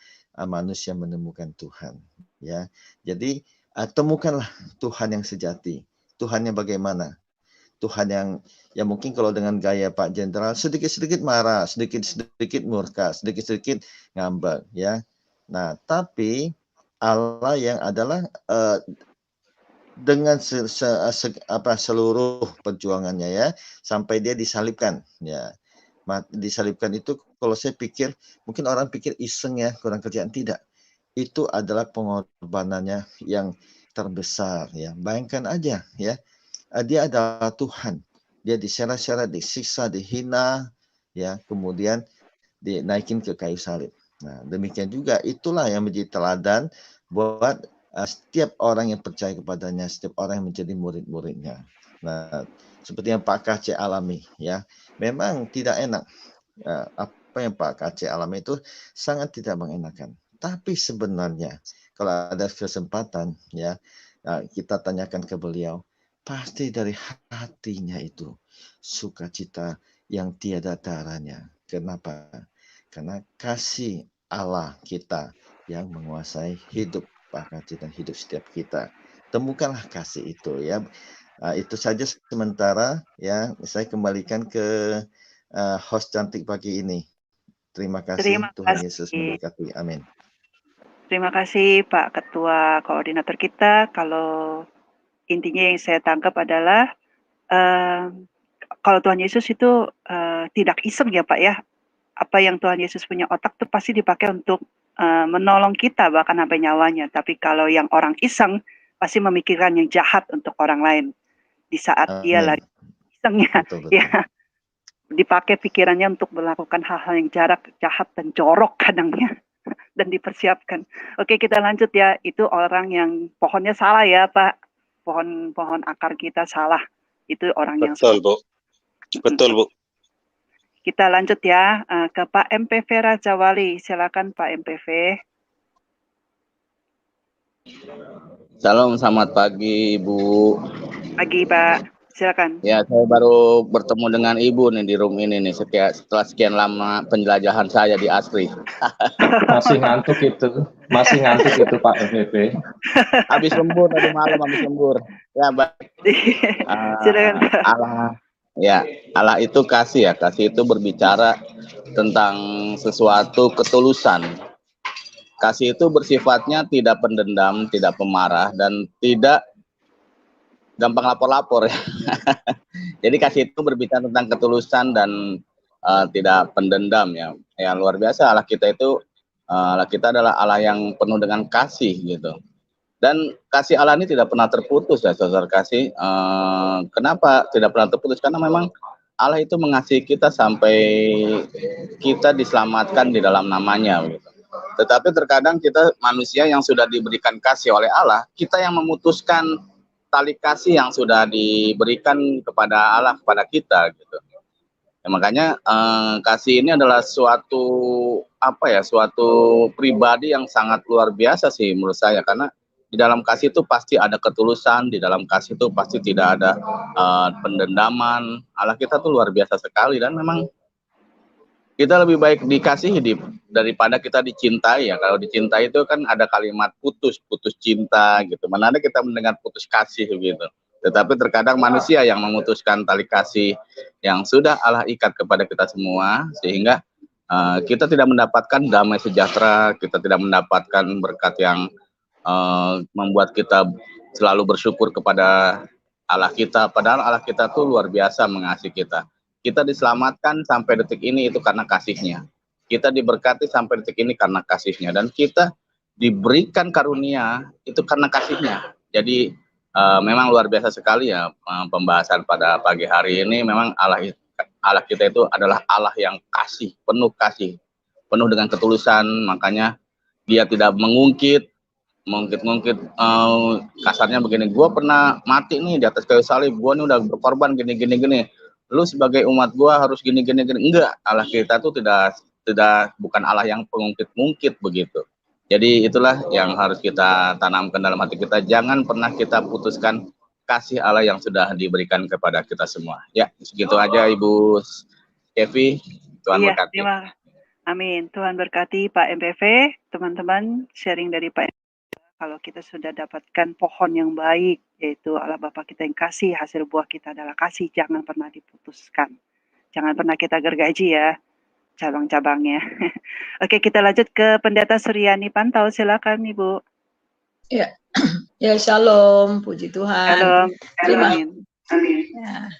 manusia menemukan Tuhan, ya. Jadi temukanlah Tuhan yang sejati. Tuhan yang bagaimana? Tuhan yang mungkin kalau dengan gaya Pak Jenderal sedikit-sedikit marah, sedikit-sedikit murka, sedikit-sedikit ngambek, ya. Nah, tapi Allah yang adalah dengan seluruh perjuangannya, ya, sampai dia disalibkan, ya. Disalibkan itu kalau saya pikir, mungkin orang pikir iseng, ya, kurang kerjaan. Tidak. Itu adalah pengorbanannya yang terbesar, ya. Bayangkan aja, ya. Dia adalah Tuhan. Dia diseret-seret, disiksa, dihina, ya, kemudian dinaikin ke kayu salib. Nah, demikian juga itulah yang menjadi teladan buat setiap orang yang percaya kepadanya, setiap orang yang menjadi murid-muridnya. Nah, seperti yang Pak KC alami, ya, memang tidak enak. Apa yang Pak KC alami itu sangat tidak mengenakan. Tapi sebenarnya kalau ada kesempatan, ya, kita tanyakan ke beliau, pasti dari hatinya itu sukacita yang tiada taranya. Kenapa? Karena kasih Allah kita yang menguasai hidup Pak KC dan hidup setiap kita. Temukanlah kasih itu, ya. Itu saja sementara, ya. Saya kembalikan ke host cantik pagi ini. Terima kasih. Terima Tuhan kasih. Yesus memberkati. Amin. Terima kasih Pak Ketua Koordinator kita. Kalau intinya yang saya tangkap adalah kalau Tuhan Yesus itu tidak iseng, ya Pak, ya. Apa yang Tuhan Yesus punya otak tuh pasti dipakai untuk menolong kita bahkan sampai nyawanya. Tapi kalau yang orang iseng pasti memikirkan yang jahat untuk orang lain. Di saat dia lagi isengnya, Betul. ya, dipakai pikirannya untuk melakukan hal-hal yang jahat dan jorok kadangnya dan dipersiapkan. Oke, kita lanjut, ya. Itu orang yang pohonnya salah, ya Pak. Pohon akar kita salah. Itu orang yang Betul, Bu. Betul, Bu. Kita lanjut, ya, ke Pak MPV Rajawali. Silakan Pak MPV. Salam, selamat pagi Ibu. Pagi Pak, silakan. Ya, saya baru bertemu dengan Ibu nih di room ini nih setelah sekian lama penjelajahan saya di ASRI. Masih ngantuk itu Pak MPV. Habis lembur tadi malam, habis lembur. Ya, baik. Silakan Pak. Allah itu kasih, ya. Kasih itu berbicara tentang sesuatu ketulusan. Kasih itu bersifatnya tidak pendendam, tidak pemarah, dan tidak gampang lapor-lapor, ya. Jadi kasih itu berbicara tentang ketulusan dan tidak pendendam, ya. Yang luar biasa, Allah kita adalah Allah yang penuh dengan kasih, gitu. Dan kasih Allah ini tidak pernah terputus, ya, saudara kasih. Kenapa tidak pernah terputus? Karena memang Allah itu mengasihi kita sampai kita diselamatkan di dalam namanya, gitu. Tetapi terkadang kita manusia yang sudah diberikan kasih oleh Allah, kita yang memutuskan tali kasih yang sudah diberikan kepada Allah kepada kita, gitu. Ya, makanya kasih ini adalah suatu pribadi yang sangat luar biasa sih menurut saya, karena di dalam kasih itu pasti ada ketulusan, di dalam kasih itu pasti tidak ada pendendaman. Allah kita tuh luar biasa sekali, dan memang kita lebih baik dikasihi daripada kita dicintai, ya. Kalau dicintai itu kan ada kalimat putus cinta, gitu. Mana ada kita mendengar putus kasih, gitu. Tetapi terkadang manusia yang memutuskan tali kasih yang sudah Allah ikat kepada kita semua, sehingga kita tidak mendapatkan damai sejahtera, kita tidak mendapatkan berkat yang membuat kita selalu bersyukur kepada Allah kita. Padahal Allah kita tuh luar biasa mengasihi kita. Kita diselamatkan sampai detik ini itu karena kasihnya. Kita diberkati sampai detik ini karena kasihnya. Dan kita diberikan karunia itu karena kasihnya. Jadi memang luar biasa sekali, ya, pembahasan pada pagi hari ini. Memang Allah kita itu adalah Allah yang kasih, penuh dengan ketulusan. Makanya dia tidak mengungkit kasarnya begini, gue pernah mati nih di atas kayu salib, gue nih udah berkorban gini, lu sebagai umat gue harus gini. Enggak, Allah kita tuh tidak bukan Allah yang pengungkit begitu. Jadi itulah yang harus kita tanamkan dalam hati kita, jangan pernah kita putuskan kasih Allah yang sudah diberikan kepada kita semua. Ya, segitu aja Ibu Kevi, Tuhan berkati. Amin, Tuhan berkati Pak MPV, teman-teman sharing dari Pak. Kalau kita sudah dapatkan pohon yang baik, yaitu Allah Bapa kita yang kasih, hasil buah kita adalah kasih, jangan pernah diputuskan. Jangan pernah kita gergaji ya, cabang-cabangnya. Oke, kita lanjut ke Pendeta Suryani Pantau, silakan Ibu. Ya, ya shalom, puji Tuhan. Shalom. Amin. Ya.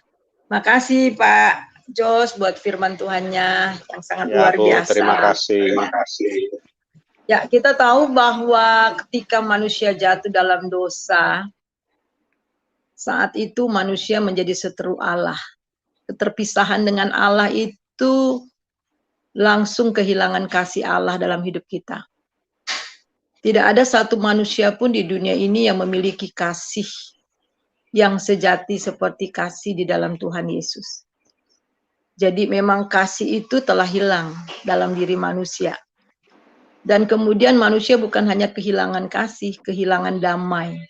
Makasih Pak Jos buat firman Tuhannya yang sangat luar biasa. Terima kasih. Ya, kita tahu bahwa ketika manusia jatuh dalam dosa, saat itu manusia menjadi seteru Allah. Keterpisahan dengan Allah itu langsung kehilangan kasih Allah dalam hidup kita. Tidak ada satu manusia pun di dunia ini yang memiliki kasih yang sejati seperti kasih di dalam Tuhan Yesus. Jadi memang kasih itu telah hilang dalam diri manusia. Dan kemudian manusia bukan hanya kehilangan kasih, kehilangan damai.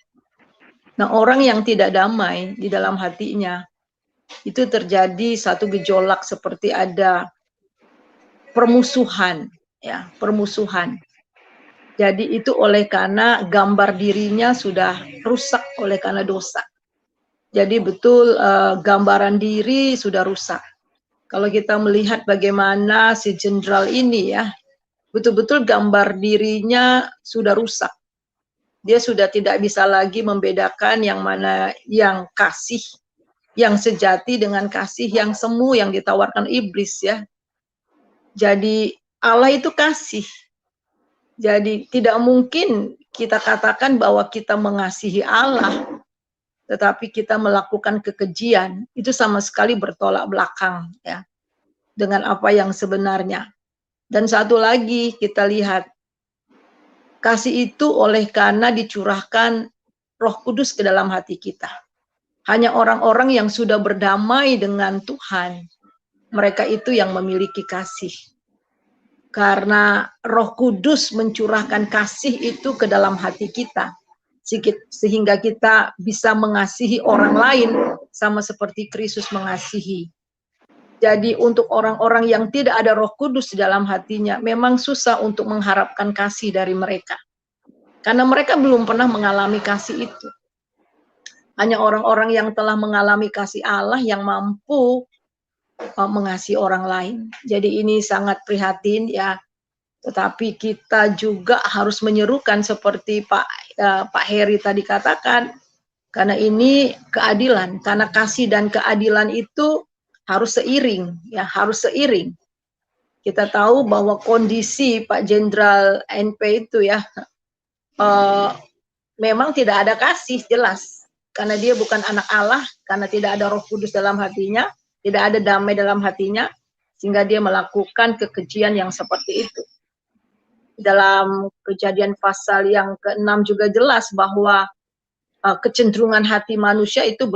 Nah, orang yang tidak damai di dalam hatinya, itu terjadi satu gejolak seperti ada permusuhan, ya, permusuhan. Jadi itu oleh karena gambar dirinya sudah rusak oleh karena dosa. Jadi betul gambaran diri sudah rusak. Kalau kita melihat bagaimana si jenderal ini ya, betul-betul gambar dirinya sudah rusak. Dia sudah tidak bisa lagi membedakan yang mana yang kasih, yang sejati dengan kasih yang semu yang ditawarkan iblis ya. Jadi Allah itu kasih. Jadi tidak mungkin kita katakan bahwa kita mengasihi Allah, tetapi kita melakukan kekejian. Itu sama sekali bertolak belakang ya dengan apa yang sebenarnya. Dan satu lagi kita lihat, kasih itu oleh karena dicurahkan Roh Kudus ke dalam hati kita. Hanya orang-orang yang sudah berdamai dengan Tuhan, mereka itu yang memiliki kasih. Karena Roh Kudus mencurahkan kasih itu ke dalam hati kita, sehingga kita bisa mengasihi orang lain sama seperti Kristus mengasihi. Jadi untuk orang-orang yang tidak ada Roh Kudus di dalam hatinya, memang susah untuk mengharapkan kasih dari mereka. Karena mereka belum pernah mengalami kasih itu. Hanya orang-orang yang telah mengalami kasih Allah yang mampu mengasihi orang lain. Jadi ini sangat prihatin ya. Tetapi kita juga harus menyerukan seperti Pak Heri tadi katakan. Karena ini keadilan. Karena kasih dan keadilan itu harus seiring, ya harus seiring. Kita tahu bahwa kondisi Pak Jenderal NP itu ya memang tidak ada kasih jelas, karena dia bukan anak Allah, karena tidak ada Roh Kudus dalam hatinya, tidak ada damai dalam hatinya, sehingga dia melakukan kekejian yang seperti itu. Dalam Kejadian pasal yang ke-6 juga jelas bahwa kecenderungan hati manusia itu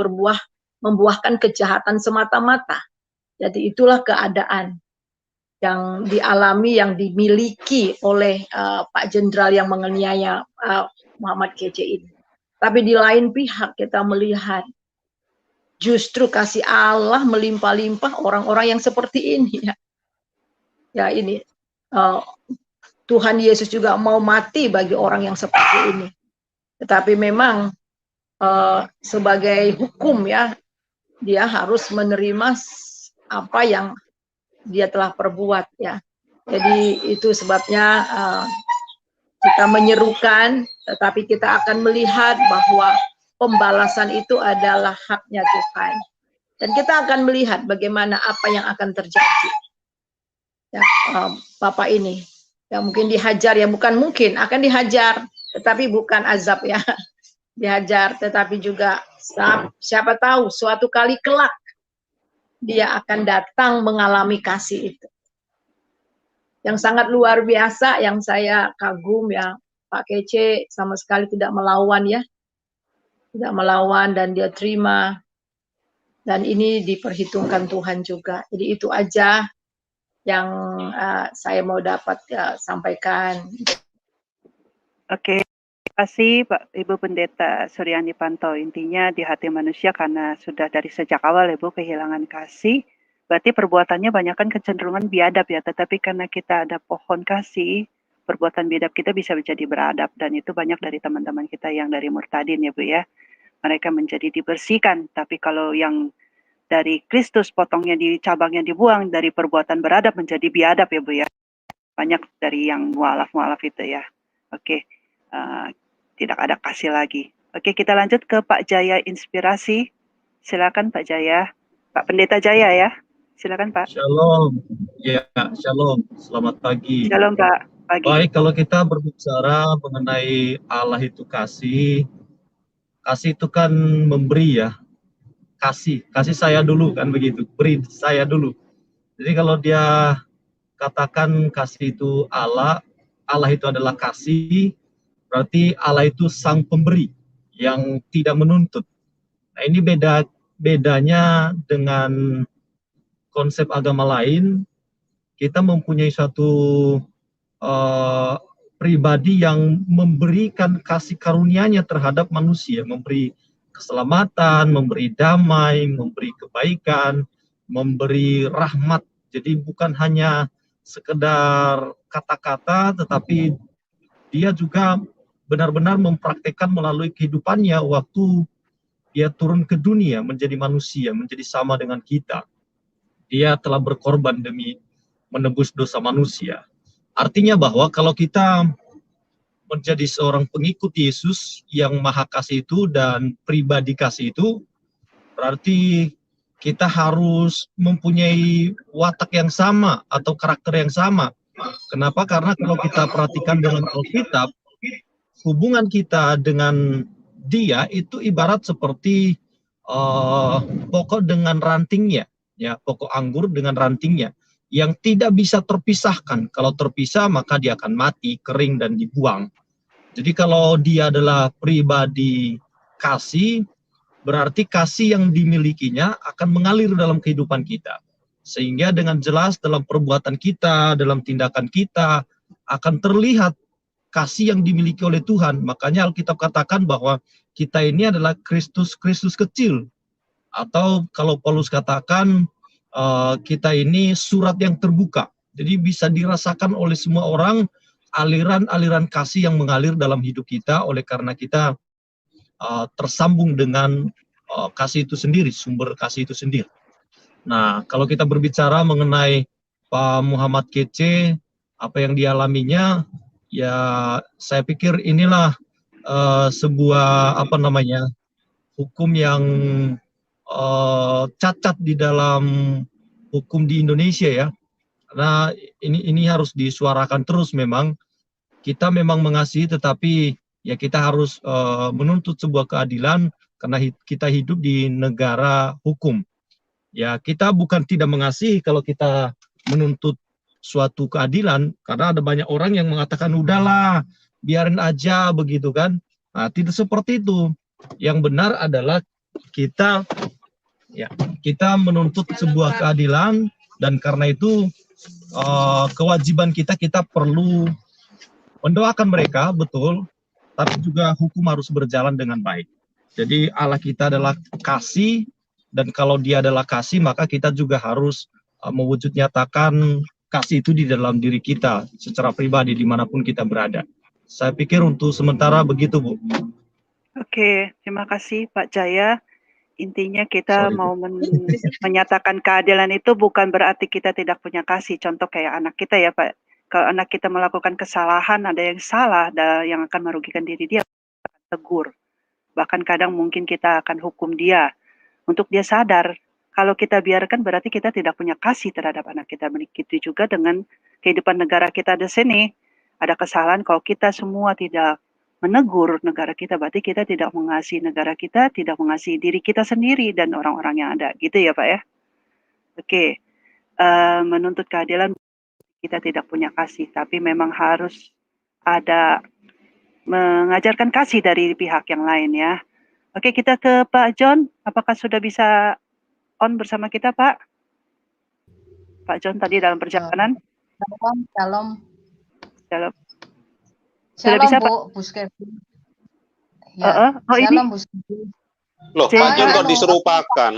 membuahkan kejahatan semata-mata. Jadi itulah keadaan yang dialami, yang dimiliki oleh Pak Jenderal yang menganiaya Muhammad KJ ini. Tapi di lain pihak kita melihat justru kasih Allah melimpah-limpah orang-orang yang seperti ini. Ya ini Tuhan Yesus juga mau mati bagi orang yang seperti ini. Tetapi memang sebagai hukum ya, dia harus menerima apa yang dia telah perbuat ya. Jadi itu sebabnya kita menyerukan, tetapi kita akan melihat bahwa pembalasan itu adalah haknya Tuhan. Dan kita akan melihat bagaimana apa yang akan terjadi. Ya, Bapak ini, ya mungkin dihajar, ya bukan mungkin, akan dihajar, tetapi bukan azab ya. Dihajar, tetapi juga siapa tahu suatu kali kelak dia akan datang mengalami kasih itu. yang sangat luar biasa, yang saya kagum ya, Pak Kece sama sekali tidak melawan ya, tidak melawan dan dia terima, dan ini diperhitungkan Tuhan juga. Jadi itu aja yang saya mau dapat sampaikan. Oke, terima kasih Pak Ibu Pendeta Suryani Panto. Intinya di hati manusia karena sudah dari sejak awal Ibu kehilangan kasih, berarti perbuatannya banyak kan kecenderungan biadab ya, tetapi karena kita ada pohon kasih, perbuatan biadab kita bisa menjadi beradab, dan itu banyak dari teman-teman kita yang dari murtadin ya Bu ya. Mereka menjadi dibersihkan, tapi kalau yang dari Kristus potongnya di cabangnya dibuang, dari perbuatan beradab menjadi biadab ya Bu ya. Banyak dari yang mualaf-mualaf itu ya. Oke. Tidak ada kasih lagi. Oke, kita lanjut ke Pak Jaya Inspirasi. Silakan Pak Jaya. Pak Pendeta Jaya ya. Silakan Pak. Shalom. Ya, shalom. Selamat pagi. Shalom Pak. Pagi. Baik, kalau kita berbicara mengenai Allah itu kasih itu kan memberi ya. Kasih saya dulu kan begitu. Beri saya dulu. Jadi kalau dia katakan kasih itu Allah itu adalah kasih, berarti Allah itu sang pemberi yang tidak menuntut. Nah, ini bedanya dengan konsep agama lain. Kita mempunyai suatu pribadi yang memberikan kasih karunia-Nya terhadap manusia, memberi keselamatan, memberi damai, memberi kebaikan, memberi rahmat. Jadi bukan hanya sekedar kata-kata, tetapi dia juga benar-benar mempraktekkan melalui kehidupannya waktu dia turun ke dunia menjadi manusia, menjadi sama dengan kita. Dia telah berkorban demi menebus dosa manusia. Artinya bahwa kalau kita menjadi seorang pengikut Yesus yang maha kasih itu dan pribadi kasih itu, berarti kita harus mempunyai watak yang sama atau karakter yang sama. Kenapa? Karena kalau kita perhatikan dengan Alkitab, hubungan kita dengan dia itu ibarat seperti pokok dengan rantingnya, ya, pokok anggur dengan rantingnya yang tidak bisa terpisahkan. Kalau terpisah maka dia akan mati, kering dan dibuang. Jadi kalau dia adalah pribadi kasih, berarti kasih yang dimilikinya akan mengalir dalam kehidupan kita. Sehingga dengan jelas dalam perbuatan kita, dalam tindakan kita akan terlihat kasih yang dimiliki oleh Tuhan. Makanya Alkitab katakan bahwa kita ini adalah Kristus kecil. Atau kalau Paulus katakan kita ini surat yang terbuka. Jadi bisa dirasakan oleh semua orang aliran-aliran kasih yang mengalir dalam hidup kita oleh karena kita tersambung dengan kasih itu sendiri, sumber kasih itu sendiri. Nah, kalau kita berbicara mengenai Pak Muhammad Kece, apa yang dialaminya, ya saya pikir inilah sebuah hukum yang cacat di dalam hukum di Indonesia ya. Karena ini harus disuarakan terus memang. Kita memang mengasihi, tetapi ya kita harus menuntut sebuah keadilan karena kita hidup di negara hukum. Ya, kita bukan tidak mengasihi kalau kita menuntut suatu keadilan, karena ada banyak orang yang mengatakan udahlah, biarin aja begitu kan. Nah, tidak seperti itu. Yang benar adalah kita menuntut sebuah keadilan, dan karena itu kewajiban kita perlu mendoakan mereka, betul, tapi juga hukum harus berjalan dengan baik. Jadi Allah kita adalah kasih, dan kalau dia adalah kasih, maka kita juga harus mewujud nyatakan kasih itu di dalam diri kita secara pribadi dimanapun kita berada. Saya pikir untuk sementara begitu, Bu. Oke, terima kasih Pak Jaya. Intinya kita mau menyatakan keadilan itu bukan berarti kita tidak punya kasih. Contoh kayak anak kita ya Pak. Kalau anak kita melakukan kesalahan, ada yang salah, ada yang akan merugikan diri dia, tegur. Bahkan kadang mungkin kita akan hukum dia untuk dia sadar. Kalau kita biarkan berarti kita tidak punya kasih terhadap anak kita. Begitu juga dengan kehidupan negara kita di sini. Ada kesalahan kalau kita semua tidak menegur negara kita, berarti kita tidak mengasihi negara kita, tidak mengasihi diri kita sendiri dan orang-orang yang ada. Gitu ya Pak ya. Oke. Menuntut keadilan kita tidak punya kasih, tapi memang harus ada mengajarkan kasih dari pihak yang lain ya. Oke, kita ke Pak John. Apakah sudah bisa on bersama kita, Pak? Pak John tadi dalam perjalanan. Shalom. Sudah Shalom bisa, Bu, Pak? Bu Skepi. Ya, ini? shalom Bu Skepi. Loh, Pak John kok diserupakan?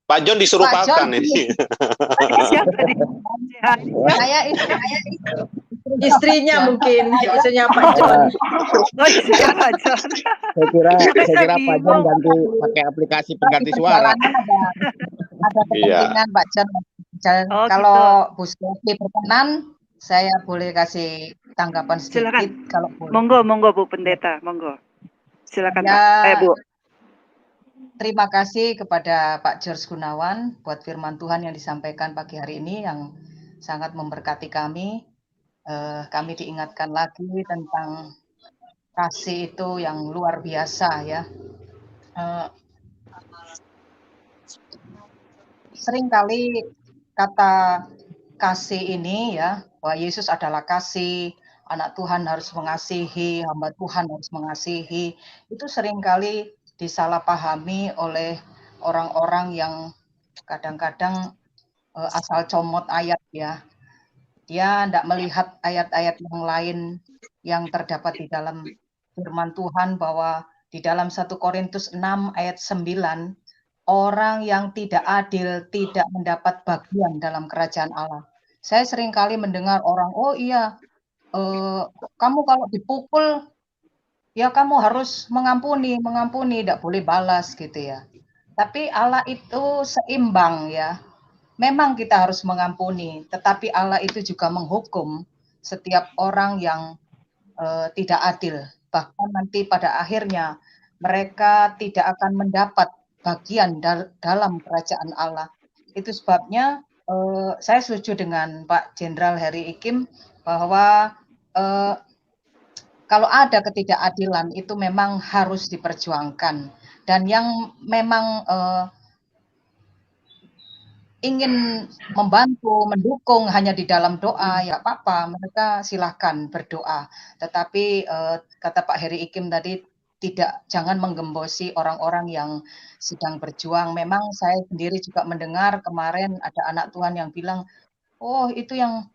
Pak John diserupakan Pak John, ini. Siapa tadi? Saya Istrinya mungkin, istrinya Pak John. Oh, istrinya Pak John. Saya kira Pak John ganti pakai aplikasi pengganti suara. Ada kepentingan Pak John. Oh, Kalau Bu Skepi berkenan, saya boleh kasih tanggapan sedikit. Silakan. Kalau boleh. Monggo Bu Pendeta, monggo. Silakan Ya, Pak. Bu. Terima kasih kepada Pak George Gunawan buat firman Tuhan yang disampaikan pagi hari ini yang sangat memberkati kami. Kami diingatkan lagi tentang kasih itu yang luar biasa ya. Seringkali kata kasih ini ya, bahwa Yesus adalah kasih, anak Tuhan harus mengasihi, hamba Tuhan harus mengasihi, itu seringkali disalahpahami oleh orang-orang yang kadang-kadang asal comot ayat ya. Dia tidak melihat ayat-ayat yang lain yang terdapat di dalam firman Tuhan bahwa di dalam 1 Korintus 6 ayat 9, orang yang tidak adil tidak mendapat bagian dalam kerajaan Allah. Saya seringkali mendengar orang, oh iya, kamu kalau dipukul, ya kamu harus mengampuni, tidak boleh balas gitu ya. Tapi Allah itu seimbang ya. Memang kita harus mengampuni, tetapi Allah itu juga menghukum setiap orang yang tidak adil. Bahkan nanti pada akhirnya mereka tidak akan mendapat bagian dalam kerajaan Allah. Itu sebabnya saya setuju dengan Pak Jenderal Heri Ikim bahwa kalau ada ketidakadilan itu memang harus diperjuangkan. Dan yang memang ingin membantu, mendukung hanya di dalam doa, ya apa-apa, mereka silahkan berdoa. Tetapi kata Pak Heri Ikim tadi, jangan menggembosi orang-orang yang sedang berjuang. Memang saya sendiri juga mendengar kemarin ada anak Tuhan yang bilang, oh itu yang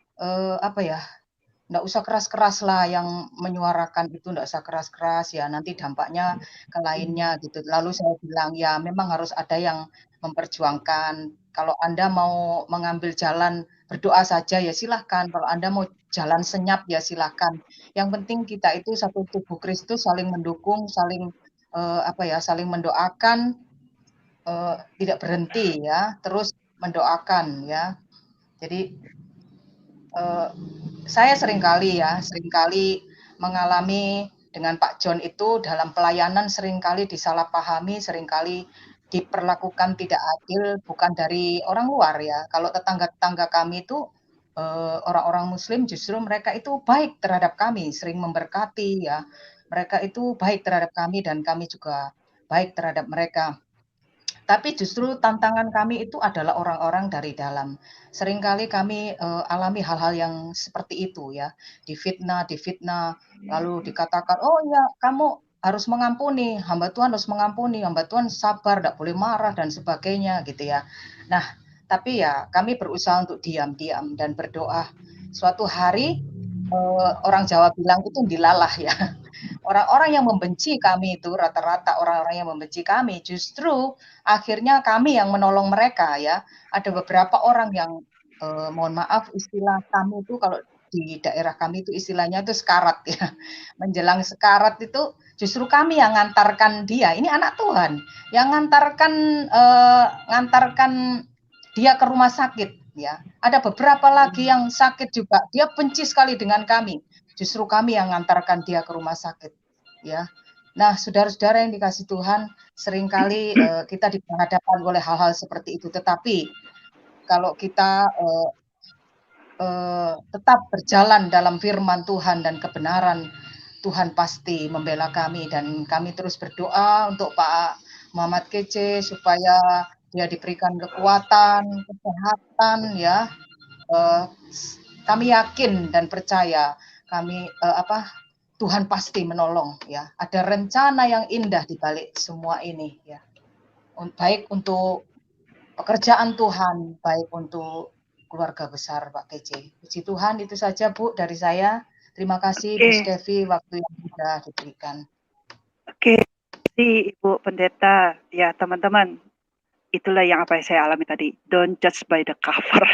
enggak usah keras-keras lah yang menyuarakan itu, enggak usah keras-keras ya, nanti dampaknya ke lainnya gitu. Lalu saya bilang, ya memang harus ada yang memperjuangkan. Kalau Anda mau mengambil jalan berdoa saja ya silahkan. Kalau Anda mau jalan senyap ya silahkan. Yang penting kita itu satu tubuh Kristus, saling mendukung, saling saling mendoakan, tidak berhenti ya, terus mendoakan ya. Jadi saya seringkali mengalami dengan Pak John itu dalam pelayanan seringkali disalahpahami, seringkali diperlakukan tidak adil, bukan dari orang luar ya. Kalau tetangga-tetangga kami itu orang-orang Muslim justru mereka itu baik terhadap kami, sering memberkati ya. Mereka itu baik terhadap kami dan kami juga baik terhadap mereka. Tapi justru tantangan kami itu adalah orang-orang dari dalam. Seringkali kami alami hal-hal yang seperti itu ya, difitnah, lalu dikatakan, oh ya kamu harus mengampuni, hamba Tuhan harus mengampuni, hamba Tuhan sabar, tidak boleh marah dan sebagainya gitu ya. Nah, tapi ya kami berusaha untuk diam-diam dan berdoa. Suatu hari orang Jawa bilang itu dilalah ya. Orang-orang yang membenci kami itu rata-rata orang-orang yang membenci kami, justru akhirnya kami yang menolong mereka ya. Ada beberapa orang yang mohon maaf istilah kami itu kalau di daerah kami itu istilahnya itu sekarat ya. Menjelang sekarat itu justru kami yang ngantarkan dia. Ini anak Tuhan yang ngantarkan dia ke rumah sakit ya. Ada beberapa lagi yang sakit juga. Dia benci sekali dengan kami. Justru kami yang ngantarkan dia ke rumah sakit ya. Nah, saudara-saudara yang dikasih Tuhan, seringkali kita dihadapkan oleh hal-hal seperti itu. Tetapi kalau kita tetap berjalan dalam firman Tuhan dan kebenaran, Tuhan pasti membela kami dan kami terus berdoa untuk Pak Muhammad Kece supaya dia diberikan kekuatan, kesehatan ya. kami yakin dan percaya kami Tuhan pasti menolong ya. Ada rencana yang indah di balik semua ini ya. Baik untuk pekerjaan Tuhan, baik untuk keluarga besar Pak KJ. Puji Tuhan, itu saja Bu dari saya. Terima kasih Bu Stevi waktu yang sudah diberikan. Oke, Ibu Pendeta. Ya teman-teman, itulah yang apa yang saya alami tadi. Don't judge by the cover.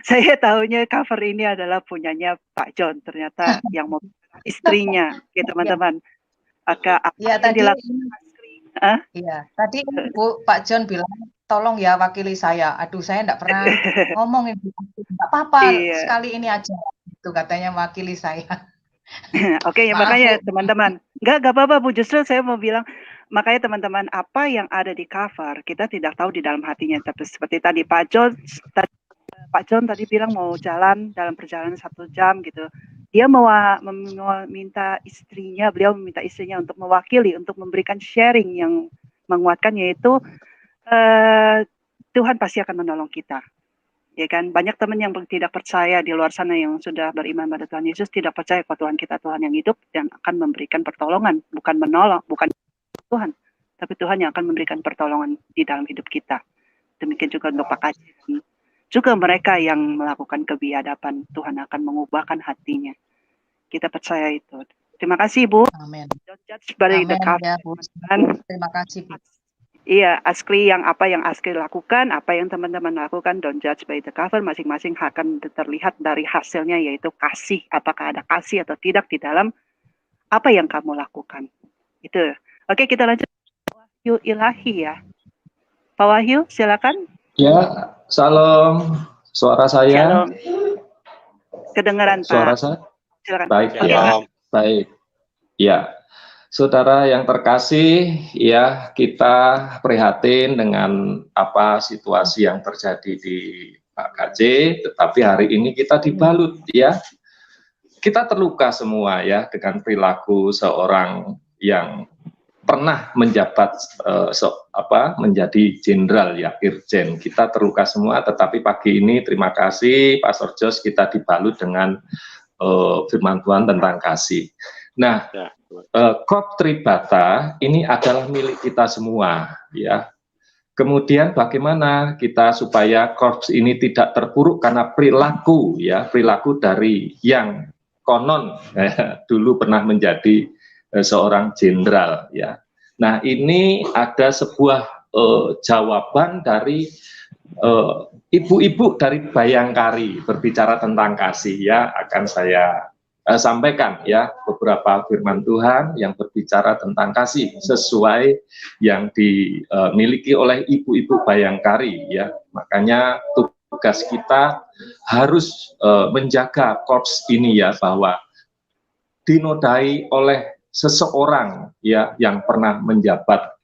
Saya tahunya cover ini adalah punyanya Pak John. Ternyata yang mau istrinya, oke teman-teman. Iya tadi. Iya, tadi Bu Pak John bilang tolong ya wakili saya. Aduh, saya enggak pernah ngomong ini. Enggak apa-apa, sekali ini aja. Itu katanya wakili saya. Oke, ya makanya teman-teman. Enggak apa-apa Bu, justru saya mau bilang makanya teman-teman, apa yang ada di cover kita tidak tahu di dalam hatinya. Tapi seperti tadi Pak John tadi bilang mau jalan dalam perjalanan 1 jam gitu. Dia meminta istrinya, beliau meminta istrinya untuk mewakili, untuk memberikan sharing yang menguatkan, yaitu Tuhan pasti akan menolong kita. Ya kan, banyak teman yang tidak percaya di luar sana yang sudah beriman pada Tuhan Yesus tidak percaya bahwa Tuhan kita Tuhan yang hidup dan akan memberikan pertolongan, bukan menolong, bukan Tuhan, tapi Tuhan yang akan memberikan pertolongan di dalam hidup kita. Demikian juga untuk Pak Kaji. Juga mereka yang melakukan kebiadaban, Tuhan akan mengubahkan hatinya. Kita percaya itu. Terima kasih Bu. Amin. Don't judge by the cover. Ya, Bu. Terima kasih Bu. Iya, Askri apa yang Askri lakukan, apa yang teman-teman lakukan, don't judge by the cover. Masing-masing akan terlihat dari hasilnya, yaitu kasih. Apakah ada kasih atau tidak di dalam apa yang kamu lakukan. Itu. Oke, kita lanjut. Wahyu Ilahi ya. Pak Wahyu, silakan. Ya, salam. Suara saya. Shalom. Kedengaran Pak. Suara saya. Silakan. Baik ya. Baik. Ya. Saudara yang terkasih, ya kita prihatin dengan apa situasi yang terjadi di Pak KJ, tetapi hari ini kita dibalut ya. Kita terluka semua ya dengan perilaku seorang yang pernah menjabat menjadi jenderal ya, Irjen. Kita terluka semua, tetapi pagi ini terima kasih Pastor Jos, kita dibalut dengan firman Tuhan tentang kasih. Nah, Korps Tribata ini adalah milik kita semua ya. Kemudian bagaimana kita supaya korps ini tidak terpuruk karena perilaku ya, perilaku dari yang konon dulu pernah menjadi seorang jenderal ya. Nah, ini ada sebuah jawaban dari ibu-ibu dari Bayangkari berbicara tentang kasih ya, akan saya sampaikan ya beberapa firman Tuhan yang berbicara tentang kasih sesuai yang dimiliki oleh ibu-ibu Bayangkari ya. Makanya tugas kita harus menjaga korps ini ya, bahwa dinodai oleh seseorang ya yang pernah menjabat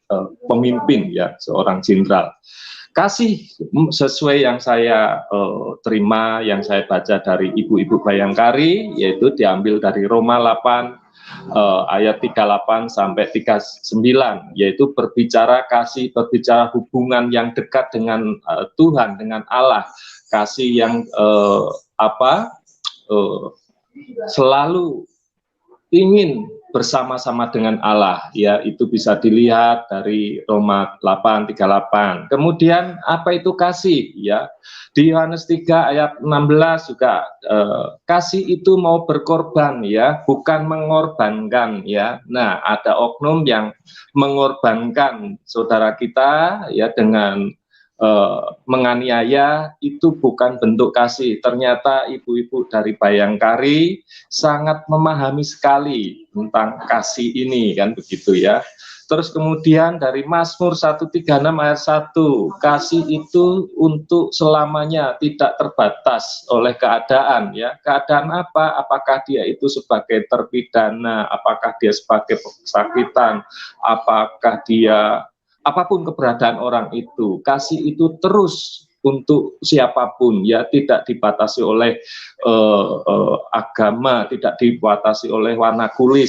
pemimpin ya, seorang jenderal. Kasih sesuai yang saya terima, yang saya baca dari ibu-ibu Bayangkari, yaitu diambil dari Roma 8 ayat 38 sampai 39, yaitu berbicara kasih, berbicara hubungan yang dekat dengan Tuhan, dengan Allah, kasih yang selalu ingin bersama-sama dengan Allah ya, itu bisa dilihat dari Roma 8:38. Kemudian apa itu kasih ya? Di Yohanes 3 ayat 16 juga kasih itu mau berkorban ya, bukan mengorbankan ya. Nah, ada oknum yang mengorbankan saudara kita ya dengan menganiaya, itu bukan bentuk kasih. Ternyata ibu-ibu dari Bayangkari sangat memahami sekali tentang kasih ini, kan begitu ya. Terus kemudian dari Mazmur 136 ayat 1, kasih itu untuk selamanya, tidak terbatas oleh keadaan ya. Keadaan apa? Apakah dia itu sebagai terpidana, apakah dia sebagai kesakitan, apakah dia apapun keberadaan orang itu, kasih itu terus untuk siapapun, ya, tidak dibatasi oleh agama, tidak dibatasi oleh warna kulit,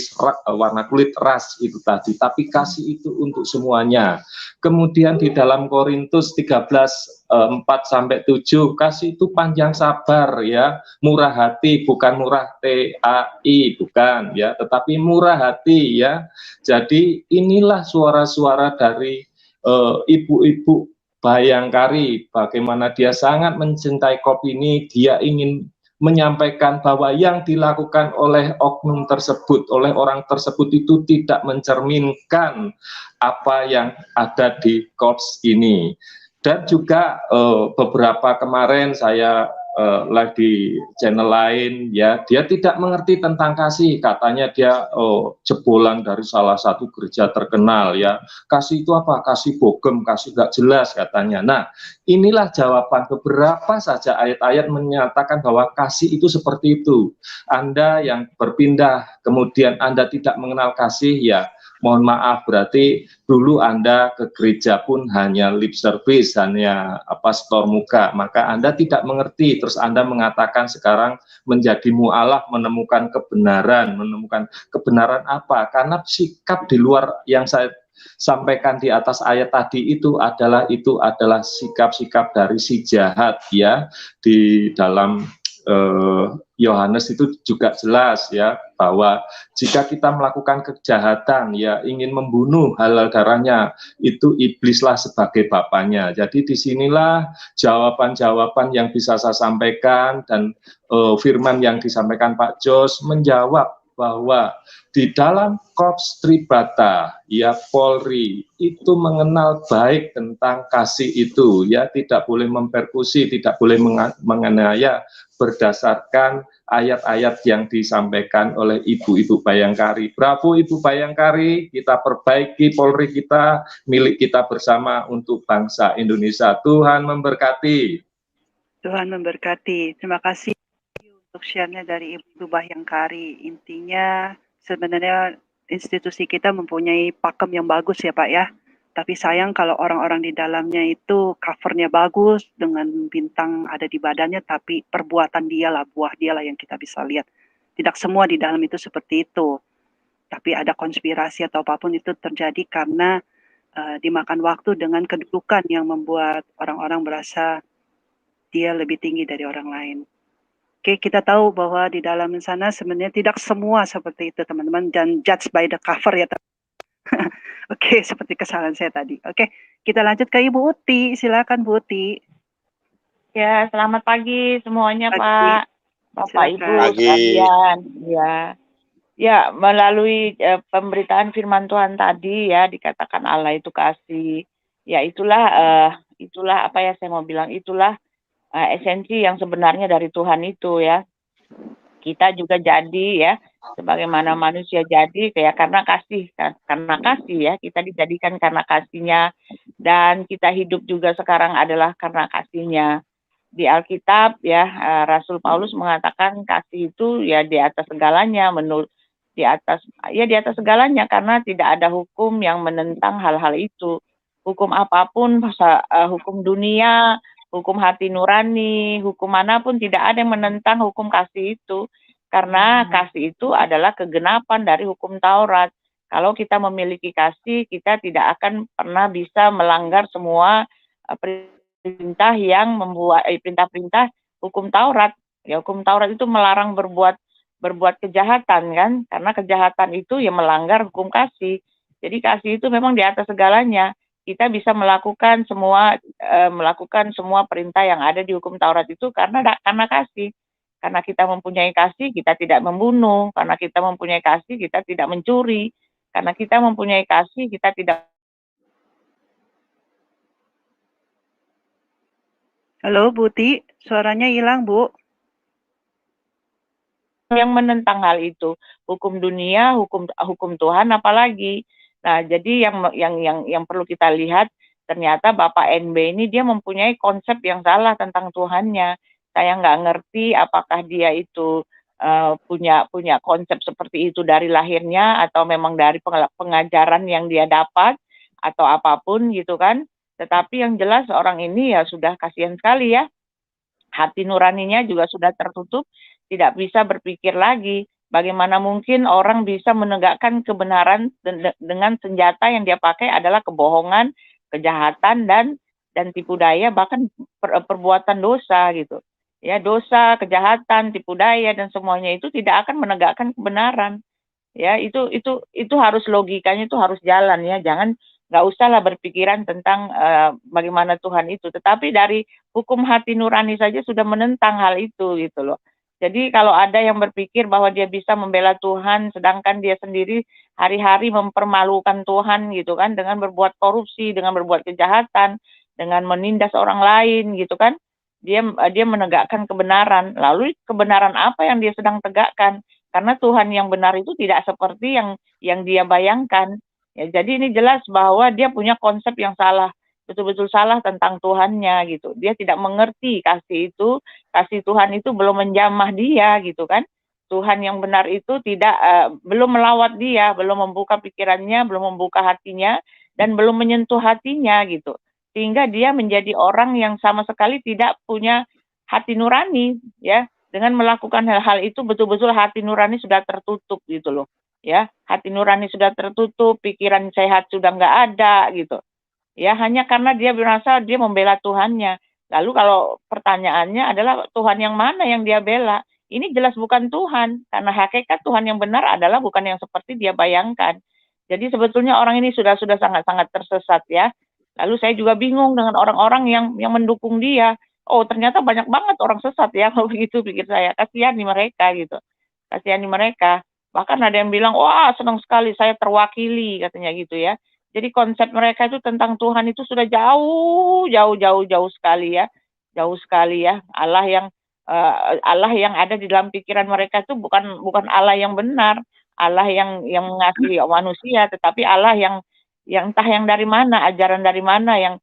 ras itu tadi, tapi kasih itu untuk semuanya. Kemudian di dalam Korintus 13:4-7, kasih itu panjang sabar, ya, murah hati, bukan murah TAI, bukan, ya, tetapi murah hati, ya. Jadi inilah suara-suara dari ibu-ibu Bayangkari, bagaimana dia sangat mencintai KOP ini. Dia ingin menyampaikan bahwa yang dilakukan oleh oknum tersebut, oleh orang tersebut itu tidak mencerminkan apa yang ada di KOPS ini. Dan juga beberapa kemarin saya live di channel lain, ya, dia tidak mengerti tentang kasih, katanya dia jebolan dari salah satu gereja terkenal, ya. Kasih itu apa? Kasih bogem, kasih gak jelas, katanya. Nah, inilah jawaban. Beberapa saja ayat-ayat menyatakan bahwa kasih itu seperti itu. Anda yang berpindah kemudian Anda tidak mengenal kasih, ya, mohon maaf, berarti dulu Anda ke gereja pun hanya lip service, hanya setor muka, maka Anda tidak mengerti, terus Anda mengatakan sekarang menjadi mu'alaf, menemukan kebenaran kebenaran apa? Karena sikap di luar yang saya sampaikan di atas ayat tadi itu adalah sikap-sikap dari si jahat, ya. Di dalam Yohanes itu juga jelas, ya, bahwa jika kita melakukan kejahatan, ya, ingin membunuh halal darahnya, itu iblislah sebagai bapaknya. Jadi disinilah jawaban-jawaban yang bisa saya sampaikan, dan firman yang disampaikan Pak Jos menjawab bahwa di dalam Korps Tribata, ya, Polri itu mengenal baik tentang kasih itu, ya, tidak boleh mempersekusi, tidak boleh menganiaya berdasarkan ayat-ayat yang disampaikan oleh Ibu-Ibu Bayangkari. Bravo Ibu Bayangkari, kita perbaiki Polri kita, milik kita bersama untuk bangsa Indonesia. Tuhan memberkati. Tuhan memberkati. Terima kasih untuk share-nya dari Ibu Bayangkari. Intinya sebenarnya institusi kita mempunyai pakem yang bagus, ya Pak, ya. Tapi sayang kalau orang-orang di dalamnya itu covernya bagus dengan bintang ada di badannya, tapi perbuatan dialah, buah dialah yang kita bisa lihat. Tidak semua di dalam itu seperti itu. Tapi ada konspirasi atau apapun itu terjadi karena dimakan waktu dengan kedudukan yang membuat orang-orang merasa dia lebih tinggi dari orang lain. Oke, kita tahu bahwa di dalam sana sebenarnya tidak semua seperti itu, teman-teman, dan judge by the cover, ya. Oke, seperti kesalahan saya tadi. Oke, kita lanjut ke Ibu Uti. Silakan Bu Uti. Ya, selamat pagi semuanya, Pagi. Pak, Bapak, Silakan. Ibu sekalian. Ya, melalui pemberitaan firman Tuhan tadi, ya, dikatakan Allah itu kasih. Ya, itulah apa ya saya mau bilang, itulah esensi yang sebenarnya dari Tuhan itu, ya. Kita juga jadi, ya, sebagaimana manusia jadi, kayak karena kasih ya, kita dijadikan karena kasihnya, dan kita hidup juga sekarang adalah karena kasihnya. Di Alkitab, ya, Rasul Paulus mengatakan kasih itu, ya, di atas segalanya, di atas segalanya, karena tidak ada hukum yang menentang hal-hal itu. Hukum apapun, hukum dunia, hukum hati nurani, hukum manapun, tidak ada yang menentang hukum kasih itu. Karena kasih itu adalah kegenapan dari hukum Taurat. Kalau kita memiliki kasih, kita tidak akan pernah bisa melanggar semua perintah yang membuat perintah-perintah hukum Taurat. Ya, hukum Taurat itu melarang berbuat kejahatan, kan? Karena kejahatan itu ya melanggar hukum kasih. Jadi kasih itu memang di atas segalanya. Kita bisa melakukan semua perintah yang ada di hukum Taurat itu karena kasih. Karena kita mempunyai kasih, kita tidak membunuh. Karena kita mempunyai kasih, kita tidak mencuri. Karena kita mempunyai kasih, kita tidak. Halo Bu Uti, suaranya hilang, Bu. Yang menentang hal itu, hukum dunia, hukum Tuhan, apalagi. Nah, jadi yang perlu kita lihat, ternyata Bapak NB ini dia mempunyai konsep yang salah tentang Tuhannya. Saya nggak ngerti apakah dia itu punya konsep seperti itu dari lahirnya atau memang dari pengajaran yang dia dapat atau apapun gitu kan. Tetapi yang jelas orang ini ya sudah kasihan sekali ya, hati nuraninya juga sudah tertutup, tidak bisa berpikir lagi. Bagaimana mungkin orang bisa menegakkan kebenaran dengan senjata yang dia pakai adalah kebohongan, kejahatan, dan tipu daya, bahkan perbuatan dosa gitu. Ya, dosa, kejahatan, tipu daya, dan semuanya itu tidak akan menegakkan kebenaran. Ya, itu harus logikanya itu harus jalan ya. Jangan, nggak usahlah berpikiran tentang bagaimana Tuhan itu. Tetapi dari hukum hati nurani saja sudah menentang hal itu gitu loh. Jadi kalau ada yang berpikir bahwa dia bisa membela Tuhan, sedangkan dia sendiri hari-hari mempermalukan Tuhan gitu kan, dengan berbuat korupsi, dengan berbuat kejahatan, dengan menindas orang lain gitu kan, dia menegakkan kebenaran. Lalu kebenaran apa yang dia sedang tegakkan? Karena Tuhan yang benar itu tidak seperti yang dia bayangkan. Ya, jadi ini jelas bahwa dia punya konsep yang salah, betul-betul salah tentang Tuhannya gitu. Dia tidak mengerti kasih itu, kasih Tuhan itu belum menjamah dia gitu kan. Tuhan yang benar itu belum melawat dia, belum membuka pikirannya, belum membuka hatinya, dan belum menyentuh hatinya gitu. Sehingga dia menjadi orang yang sama sekali tidak punya hati nurani ya. Dengan melakukan hal-hal itu betul-betul hati nurani sudah tertutup gitu loh. Ya, hati nurani sudah tertutup, pikiran sehat sudah nggak ada gitu. Ya, hanya karena dia merasa dia membela Tuhannya. Lalu kalau pertanyaannya adalah Tuhan yang mana yang dia bela? Ini jelas bukan Tuhan, karena hakikat Tuhan yang benar adalah bukan yang seperti dia bayangkan. Jadi sebetulnya orang ini sudah sangat-sangat tersesat ya. Lalu saya juga bingung dengan orang-orang yang mendukung dia. Oh, ternyata banyak banget orang sesat ya, kalau begitu pikir saya. Kasihani mereka gitu. Kasihani mereka. Bahkan ada yang bilang, wah senang sekali saya terwakili katanya gitu ya. Jadi konsep mereka itu tentang Tuhan itu sudah jauh sekali ya. Jauh sekali ya. Allah yang ada di dalam pikiran mereka itu bukan Allah yang benar. Allah yang mengasihi manusia, tetapi Allah yang entah yang dari mana, ajaran dari mana yang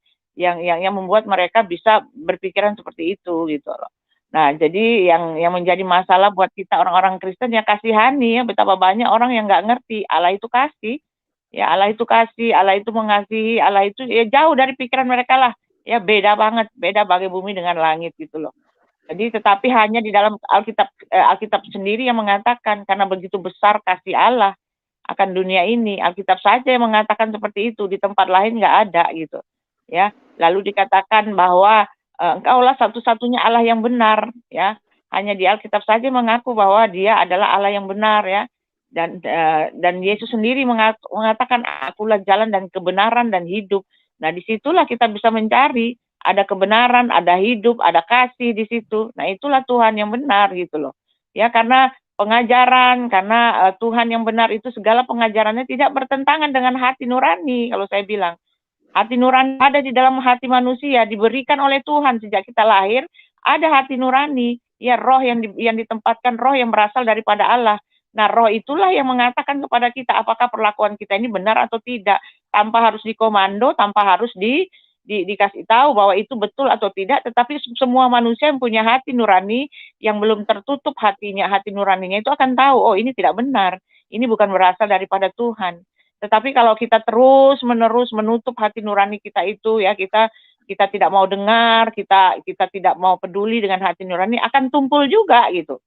membuat mereka bisa berpikiran seperti itu gitu loh. Nah, jadi yang menjadi masalah buat kita orang-orang Kristen ya kasihani ya, betapa banyak orang yang nggak ngerti Allah itu kasih. Ya, Allah itu kasih, Allah itu mengasihi, Allah itu ya jauh dari pikiran mereka lah. Ya beda banget, beda bagai bumi dengan langit gitu loh. Jadi tetapi hanya di dalam Alkitab sendiri yang mengatakan karena begitu besar kasih Allah akan dunia ini, Alkitab saja yang mengatakan seperti itu, di tempat lain nggak ada gitu. Ya, lalu dikatakan bahwa engkaulah satu-satunya Allah yang benar ya. Hanya di Alkitab saja mengaku bahwa dia adalah Allah yang benar ya. Dan Yesus sendiri mengatakan akulah jalan dan kebenaran dan hidup. Nah, disitulah kita bisa mencari ada kebenaran, ada hidup, ada kasih di situ. Nah, itulah Tuhan yang benar gitu loh. Ya, karena pengajaran, karena Tuhan yang benar itu segala pengajarannya tidak bertentangan dengan hati nurani kalau saya bilang. Hati nurani ada di dalam hati manusia, diberikan oleh Tuhan sejak kita lahir, ada hati nurani, ya roh yang ditempatkan, roh yang berasal daripada Allah. Nah, roh itulah yang mengatakan kepada kita apakah perlakuan kita ini benar atau tidak, tanpa harus dikomando, tanpa harus dikasih tahu bahwa itu betul atau tidak, tetapi semua manusia yang punya hati nurani, yang belum tertutup hatinya, hati nuraninya itu akan tahu, oh ini tidak benar, ini bukan berasal daripada Tuhan. Tetapi kalau kita terus-menerus menutup hati nurani kita itu, ya kita tidak mau dengar, kita tidak mau peduli dengan hati nurani, akan tumpul juga gitu.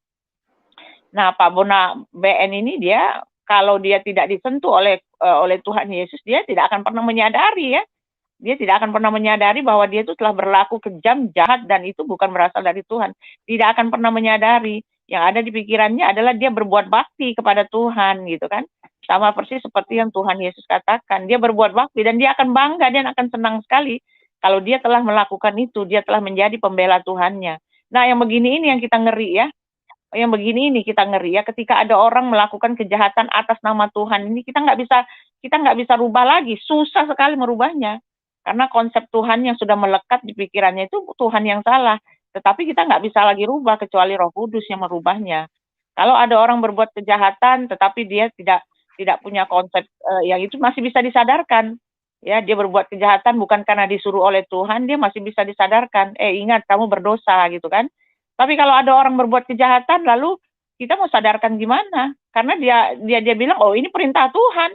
Nah, Pak Bona BN ini dia kalau dia tidak disentuh oleh Tuhan Yesus, dia tidak akan pernah menyadari ya. Dia tidak akan pernah menyadari bahwa dia itu telah berlaku kejam, jahat, dan itu bukan berasal dari Tuhan. Tidak akan pernah menyadari. Yang ada di pikirannya adalah dia berbuat bakti kepada Tuhan gitu kan. Sama persis seperti yang Tuhan Yesus katakan. Dia berbuat bakti dan dia akan bangga, dia akan senang sekali. Kalau dia telah melakukan itu, dia telah menjadi pembela Tuhannya. Nah, yang begini ini yang kita ngeri ya. Yang begini ini kita ngeri ya, ketika ada orang melakukan kejahatan atas nama Tuhan ini kita nggak bisa rubah lagi, susah sekali merubahnya karena konsep Tuhan yang sudah melekat di pikirannya itu Tuhan yang salah, tetapi kita nggak bisa lagi rubah kecuali Roh Kudus yang merubahnya. Kalau ada orang berbuat kejahatan tetapi dia tidak punya konsep yang itu masih bisa disadarkan ya, dia berbuat kejahatan bukan karena disuruh oleh Tuhan, dia masih bisa disadarkan, ingat kamu berdosa gitu kan. Tapi kalau ada orang berbuat kejahatan, lalu kita mau sadarkan gimana? Karena dia bilang, oh ini perintah Tuhan.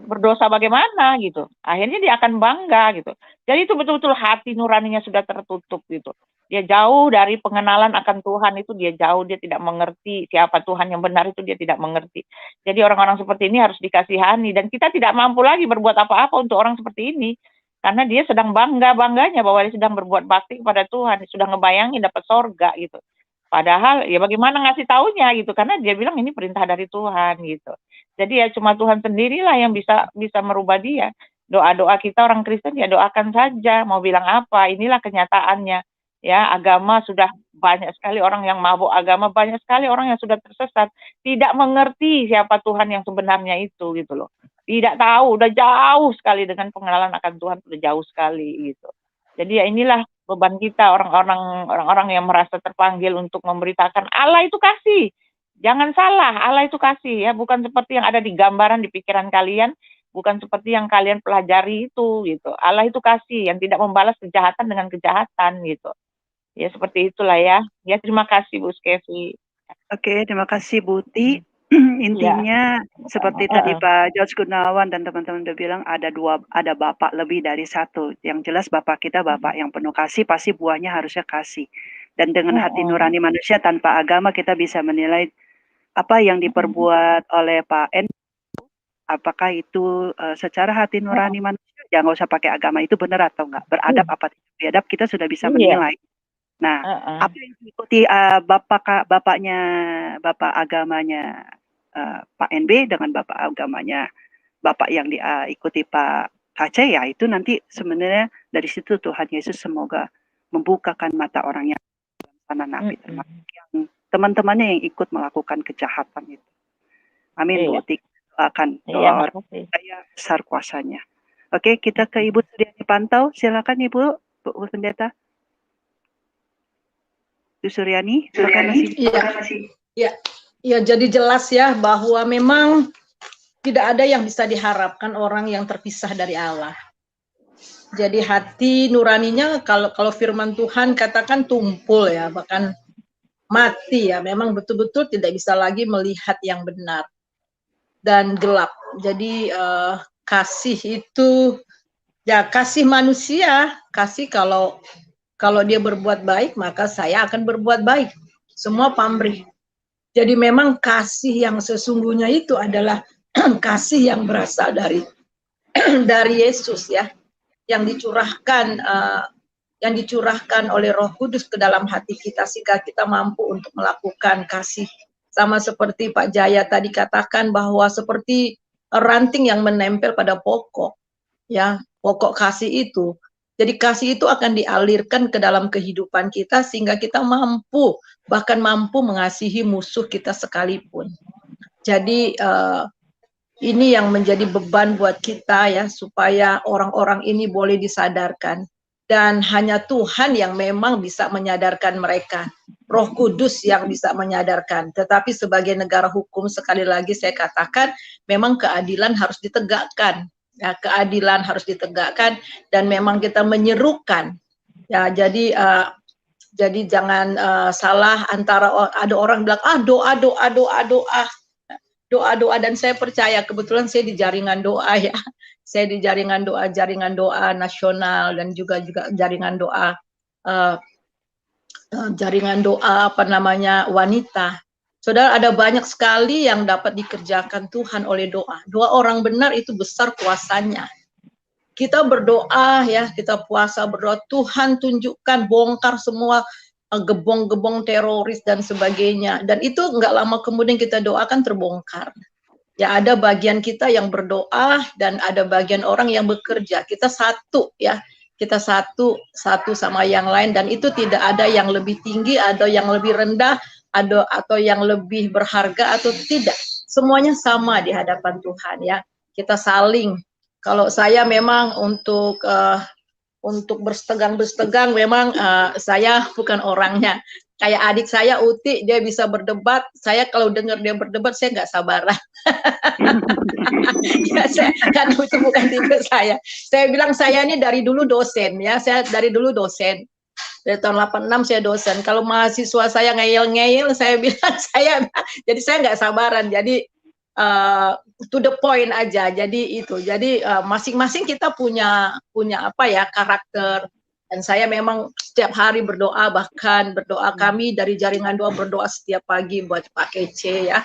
berdosa bagaimana gitu. Akhirnya dia akan bangga gitu. Jadi itu betul-betul hati nuraninya sudah tertutup gitu. Dia jauh dari pengenalan akan Tuhan itu, dia jauh, dia tidak mengerti siapa Tuhan yang benar itu, dia tidak mengerti. Jadi orang-orang seperti ini harus dikasihani, dan kita tidak mampu lagi berbuat apa-apa untuk orang seperti ini. Karena dia sedang bangga-bangganya bahwa dia sedang berbuat bakti kepada Tuhan, dia sudah ngebayangin dapat sorga gitu. Padahal ya bagaimana ngasih taunya gitu, karena dia bilang ini perintah dari Tuhan gitu. Jadi ya cuma Tuhan sendirilah yang bisa merubah dia. Doa-doa kita orang Kristen ya doakan saja, mau bilang apa, inilah kenyataannya. Ya, agama sudah banyak sekali orang yang mabuk agama, banyak sekali orang yang sudah tersesat, tidak mengerti siapa Tuhan yang sebenarnya itu gitu loh. Tidak tahu, udah jauh sekali dengan pengenalan akan Tuhan, udah jauh sekali gitu. Jadi ya inilah beban kita orang-orang yang merasa terpanggil untuk memberitakan Allah itu kasih. Jangan salah, Allah itu kasih ya, bukan seperti yang ada di gambaran di pikiran kalian, bukan seperti yang kalian pelajari itu gitu. Allah itu kasih yang tidak membalas kejahatan dengan kejahatan gitu. Ya seperti itulah ya. Ya terima kasih Bu Skevi. Oke, terima kasih Bu Ti. Intinya seperti tadi Pak George Gunawan dan teman-teman udah bilang ada Bapak lebih dari satu. Yang jelas Bapak kita Bapak yang penuh kasih, pasti buahnya harusnya kasih. Dan dengan hati nurani manusia tanpa agama kita bisa menilai apa yang diperbuat oleh Pak N. Apakah itu secara hati nurani manusia, ya nggak usah pakai agama itu benar atau enggak, beradab apa tidak beradab kita sudah bisa menilai. Nah, apa yang diikuti bapak agamanya Pak NB dengan bapak agamanya bapak yang diikuti Pak KC, ya itu nanti sebenarnya dari situ Tuhan Yesus semoga membukakan mata orang yang sana nabi, termasuk yang teman-temannya yang ikut melakukan kejahatan itu. Amin. Bu Tik akan doa orang percaya besar kuasanya. Oke, kita ke Ibu Suryani Pantau, silakan Ibu Pendeta. Suryani, ya, jadi jelas ya bahwa memang tidak ada yang bisa diharapkan orang yang terpisah dari Allah. Jadi hati nuraninya kalau firman Tuhan katakan tumpul ya, bahkan mati ya, memang betul-betul tidak bisa lagi melihat yang benar dan gelap. Jadi kasih itu ya kasih manusia, kasih kalau dia berbuat baik, maka saya akan berbuat baik. Semua pamrih. Jadi memang kasih yang sesungguhnya itu adalah kasih yang berasal dari Yesus ya, yang dicurahkan oleh Roh Kudus ke dalam hati kita sehingga kita mampu untuk melakukan kasih. Sama seperti Pak Jaya tadi katakan bahwa seperti ranting yang menempel pada pokok, ya pokok kasih itu. Jadi kasih itu akan dialirkan ke dalam kehidupan kita sehingga kita bahkan mampu mengasihi musuh kita sekalipun. Jadi ini yang menjadi beban buat kita ya, supaya orang-orang ini boleh disadarkan. Dan hanya Tuhan yang memang bisa menyadarkan mereka. Roh Kudus yang bisa menyadarkan. Tetapi sebagai negara hukum, sekali lagi saya katakan, memang keadilan harus ditegakkan. Ya, keadilan harus ditegakkan dan memang kita menyerukan ya, jadi jangan salah antara ada orang bilang doa dan saya percaya kebetulan saya di jaringan doa ya, saya di jaringan doa nasional dan juga jaringan doa wanita. Saudara, ada banyak sekali yang dapat dikerjakan Tuhan oleh doa. Doa orang benar itu besar kuasanya. Kita berdoa ya, kita puasa berdoa, Tuhan tunjukkan, bongkar semua gebong-gebong teroris dan sebagainya. Dan itu nggak lama kemudian kita doakan terbongkar. Ya ada bagian kita yang berdoa dan ada bagian orang yang bekerja. Kita satu ya, kita satu sama yang lain dan itu tidak ada yang lebih tinggi atau yang lebih rendah, atau yang lebih berharga atau tidak, semuanya sama di hadapan Tuhan ya. Kita saling. Kalau saya memang untuk berstegang memang saya bukan orangnya. Kayak adik saya Uti, dia bisa berdebat. Saya kalau dengar dia berdebat saya nggak sabaran. Ya, kan itu bukan tipe saya. Saya bilang saya ini dari dulu dosen ya. Saya dari dulu dosen. Dari tahun 86 saya dosen. Kalau mahasiswa saya ngeyel-ngeyel, saya bilang jadi saya nggak sabaran. Jadi to the point aja. Jadi itu. Jadi masing-masing kita punya apa ya, karakter. Dan saya memang setiap hari berdoa, bahkan berdoa kami dari jaringan doa berdoa setiap pagi buat Pak Kece ya.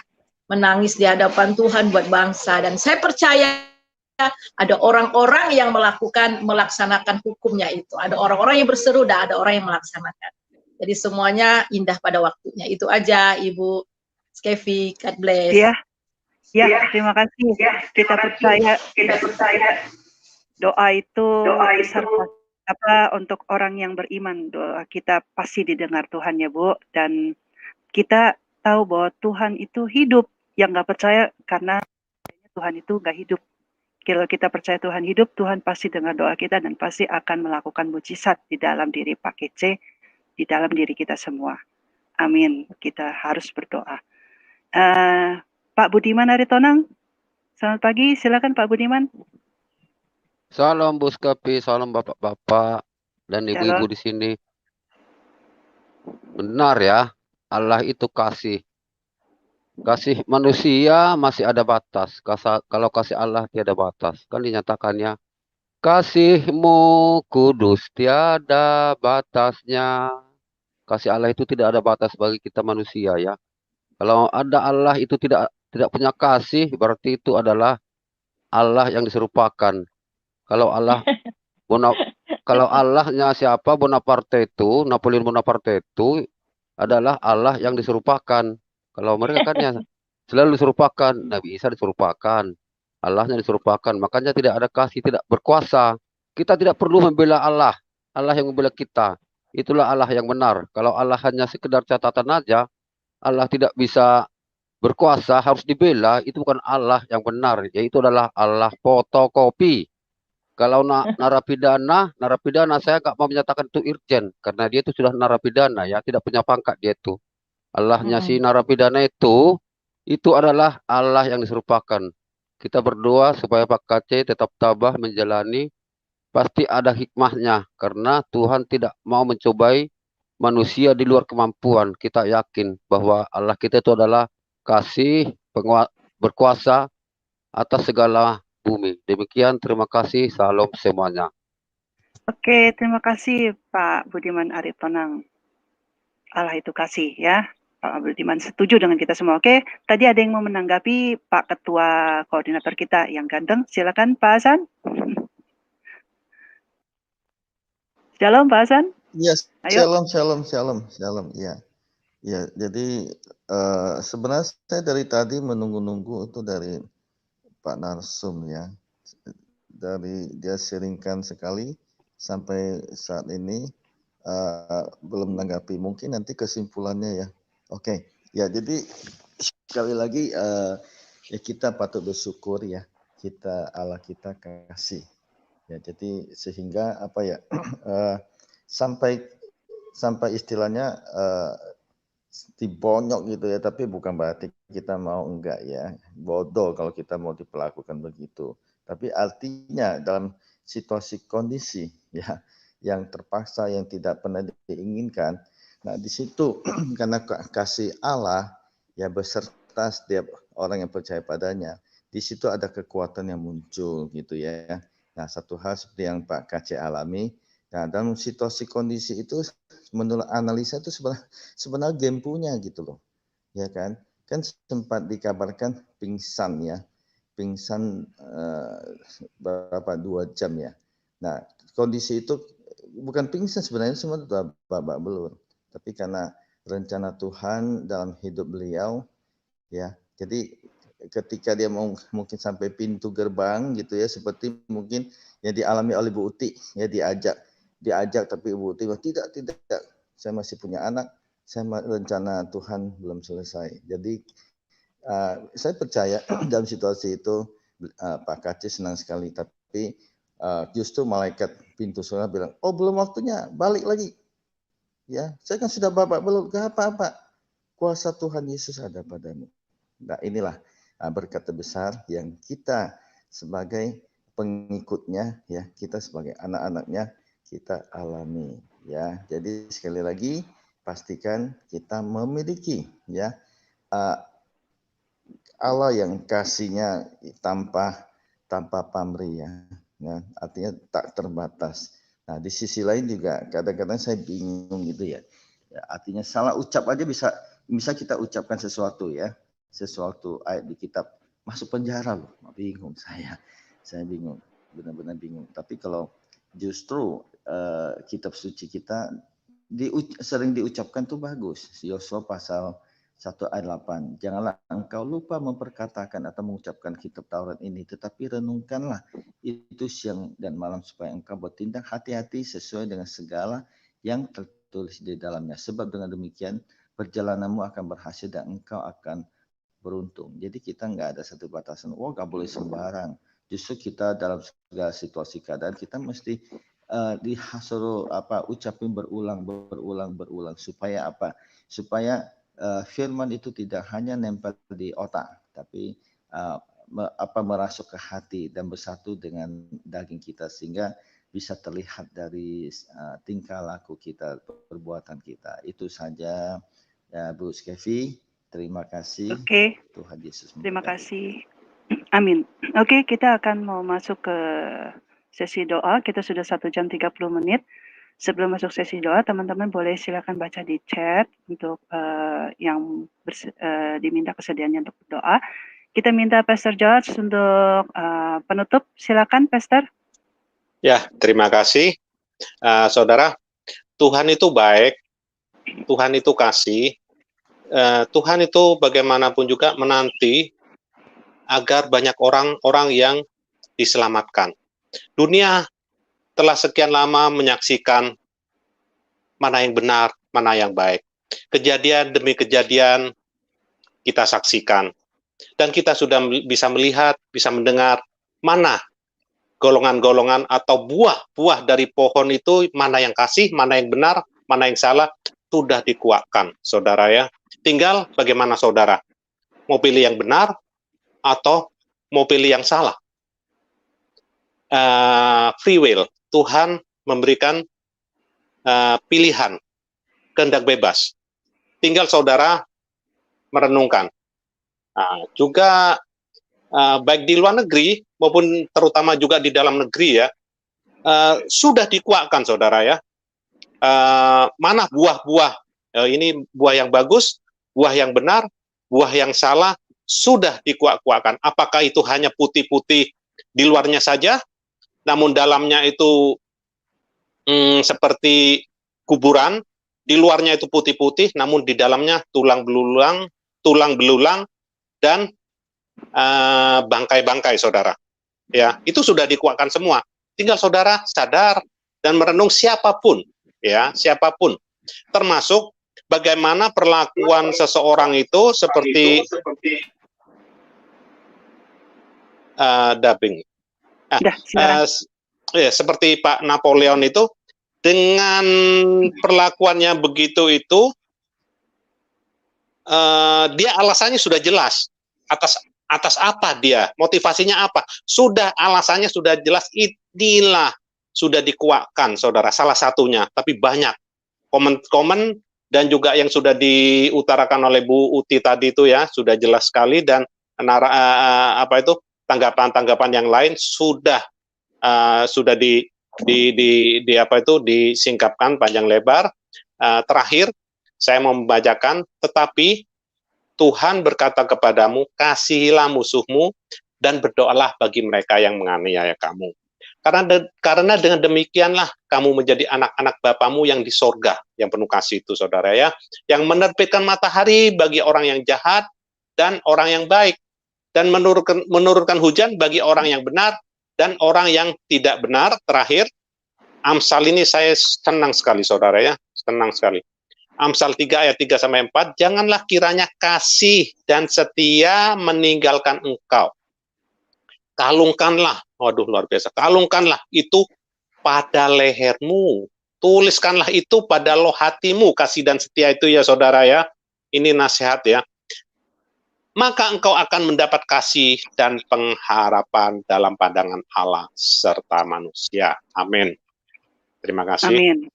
Menangis di hadapan Tuhan buat bangsa. Dan saya percaya ada orang-orang yang melaksanakan hukumnya itu. Ada orang-orang yang berseru dan ada orang yang melaksanakan. Jadi semuanya indah pada waktunya. Itu aja Ibu Skevi, God bless. Ya, terima kasih. Kita percaya doa itu apa untuk orang yang beriman. Doa kita pasti didengar Tuhan ya Bu. Dan kita tahu bahwa Tuhan itu hidup. Yang nggak percaya karena Tuhan itu nggak hidup. Kalau kita percaya Tuhan hidup, Tuhan pasti dengar doa kita dan pasti akan melakukan mujizat di dalam diri Pak Kece, di dalam diri kita semua. Amin. Kita harus berdoa. Pak Budiman Aritonang, selamat pagi. Silakan Pak Budiman. Salam Bu Skevi, salam bapak-bapak dan ibu-ibu di sini. Benar ya, Allah itu kasih. Kasih manusia masih ada batas. Kalau kasih Allah tiada batas. Kan dinyatakannya, kasih-Mu kudus tiada batasnya. Kasih Allah itu tidak ada batas bagi kita manusia ya. Kalau ada Allah itu tidak punya kasih, berarti itu adalah Allah yang diserupakan. Kalau Allahnya siapa, Napoleon Bonaparte itu adalah Allah yang diserupakan. Kalau mereka kan ya selalu diserupakan, Nabi Isa diserupakan, Allahnya diserupakan. Makanya tidak ada kasih, tidak berkuasa. Kita tidak perlu membela Allah, Allah yang membela kita. Itulah Allah yang benar. Kalau Allah hanya sekedar catatan aja, Allah tidak bisa berkuasa, harus dibela, itu bukan Allah yang benar, yaitu adalah Allah fotokopi. Kalau narapidana saya nggak mau menyatakan itu irjen, karena dia itu sudah narapidana ya, tidak punya pangkat dia itu. Allahnya si narapidana itu adalah Allah yang diserupakan. Kita berdoa supaya Pak Kece tetap tabah menjalani, pasti ada hikmahnya, karena Tuhan tidak mau mencobai manusia di luar kemampuan. Kita yakin bahwa Allah kita itu adalah kasih, berkuasa atas segala bumi. Demikian, terima kasih, salam semuanya. Oke, terima kasih Pak Budiman Aritonang. Allah itu kasih ya. Pak Budiman setuju dengan kita semua. Oke, tadi ada yang mau menanggapi Pak Ketua Koordinator kita yang ganteng. Silakan Pak Hasan. Shalom Pak Hasan. Yes, Ayo. shalom. Ya, jadi sebenarnya saya dari tadi menunggu-nunggu itu dari Pak Narsum ya. Dari dia sharingkan sekali sampai saat ini belum menanggapi. Mungkin nanti kesimpulannya ya. Oke, ya jadi sekali lagi ya kita patut bersyukur ya, Allah kita kasih. Ya, jadi sehingga apa ya sampai istilahnya dibonyok gitu ya, tapi bukan berarti kita mau enggak ya, bodoh kalau kita mau diperlakukan begitu. Tapi artinya dalam situasi kondisi ya yang terpaksa, yang tidak pernah diinginkan. Nah, di situ karena kasih Allah ya beserta setiap orang yang percaya padanya, di situ ada kekuatan yang muncul gitu ya. Nah, satu hal seperti yang Pak Kece alami, nah dalam situasi kondisi itu menurut analisa itu sebenarnya game punya gitu loh. Ya kan? Kan sempat dikabarkan pingsan ya. Pingsan berapa 2 jam ya. Nah, kondisi itu bukan pingsan sebenarnya, semua babak belur. Tapi karena rencana Tuhan dalam hidup beliau ya. Jadi ketika dia mau mungkin sampai pintu gerbang gitu ya, seperti mungkin yang dialami oleh Bu Uti ya, diajak tapi Bu Uti tidak, saya masih punya anak, rencana Tuhan belum selesai. Jadi saya percaya dalam situasi itu Pak Kece senang sekali, tapi justru malaikat pintu surga bilang, oh belum waktunya, balik lagi. Ya, saya kan sudah babak belur, gak apa-apa. Kuasa Tuhan Yesus ada padamu. Nah, inilah berkat terbesar yang kita sebagai pengikutnya, ya, kita sebagai anak-anaknya kita alami. Ya, jadi sekali lagi pastikan kita memiliki, ya, Allah yang kasihnya tanpa pamrih ya. Nah, artinya tak terbatas. Nah, di sisi lain juga kadang-kadang saya bingung gitu ya. Ya, artinya salah ucap aja bisa kita ucapkan sesuatu ya. Sesuatu ayat di kitab masuk penjara loh. Bingung saya. Saya bingung. Benar-benar bingung. Tapi kalau justru kitab suci kita sering diucapkan tuh bagus. Yosua pasal 1 ayat 8. Janganlah engkau lupa memperkatakan atau mengucapkan kitab Taurat ini, tetapi renungkanlah itu siang dan malam supaya engkau bertindak hati-hati sesuai dengan segala yang tertulis di dalamnya. Sebab dengan demikian perjalananmu akan berhasil dan engkau akan beruntung. Jadi kita nggak ada satu batasan. Oh, nggak boleh sembarang. Justru kita dalam segala situasi keadaan kita mesti disuruh ucapin berulang supaya apa? Supaya firman itu tidak hanya nempel di otak, tapi merasuk ke hati dan bersatu dengan daging kita sehingga bisa terlihat dari tingkah laku kita, perbuatan kita. Itu saja ya, Bu Skevi. Terima kasih. Oke. Tuhan Yesus memberkati. Terima kasih. Amin. Oke, kita akan mau masuk ke sesi doa. Kita sudah 1 jam 30 menit. Sebelum masuk sesi doa, teman-teman boleh silakan baca di chat untuk yang diminta kesediaannya untuk berdoa. Kita minta Pastor George untuk penutup. Silakan, Pastor. Ya, terima kasih. Saudara, Tuhan itu baik, Tuhan itu kasih, Tuhan itu bagaimanapun juga menanti agar banyak orang-orang yang diselamatkan. Dunia telah sekian lama menyaksikan mana yang benar, mana yang baik. Kejadian demi kejadian kita saksikan. Dan kita sudah bisa melihat, bisa mendengar mana golongan-golongan atau buah-buah dari pohon itu, mana yang kasih, mana yang benar, mana yang salah, sudah dikuatkan, saudara ya. Tinggal bagaimana saudara, mau pilih yang benar atau mau pilih yang salah. Free will, Tuhan memberikan pilihan, kehendak bebas. Tinggal saudara merenungkan. Juga baik di luar negeri maupun terutama juga di dalam negeri ya, sudah dikuatkan saudara ya. Mana buah-buah, ini buah yang bagus, buah yang benar, buah yang salah, sudah dikuat-kuatkan. Apakah itu hanya putih-putih di luarnya saja, namun dalamnya itu seperti kuburan, di luarnya itu putih-putih, namun di dalamnya tulang belulang, dan bangkai-bangkai, saudara. Ya, itu sudah dikuatkan semua. Tinggal saudara sadar dan merenung siapapun, ya, siapapun, termasuk bagaimana perlakuan seseorang itu seperti dubbing. Seperti Pak Napoleon itu, dengan perlakuannya begitu itu, dia alasannya sudah jelas. Atas apa dia, motivasinya apa, sudah alasannya sudah jelas. Inilah sudah dikuatkan, saudara, salah satunya, tapi banyak komen-komen dan juga yang sudah diutarakan oleh Bu Uti tadi itu ya, sudah jelas sekali, dan tanggapan-tanggapan yang lain sudah disingkapkan panjang lebar. Terakhir saya mau membacakan, tetapi Tuhan berkata kepadamu, kasihilah musuhmu dan berdoalah bagi mereka yang menganiaya kamu. Karena dengan demikianlah kamu menjadi anak-anak Bapamu yang di sorga, yang penuh kasih itu, saudara ya, yang menerbitkan matahari bagi orang yang jahat dan orang yang baik, dan menurunkan hujan bagi orang yang benar dan orang yang tidak benar. Terakhir, Amsal ini saya senang sekali, saudara ya, senang sekali. Amsal 3 ayat 3-4, janganlah kiranya kasih dan setia meninggalkan engkau. Kalungkanlah, waduh luar biasa, kalungkanlah itu pada lehermu. Tuliskanlah itu pada loh hatimu, kasih dan setia itu ya saudara ya. Ini nasihat ya. Maka engkau akan mendapat kasih dan pengharapan dalam pandangan Allah serta manusia. Amin. Terima kasih. Amin.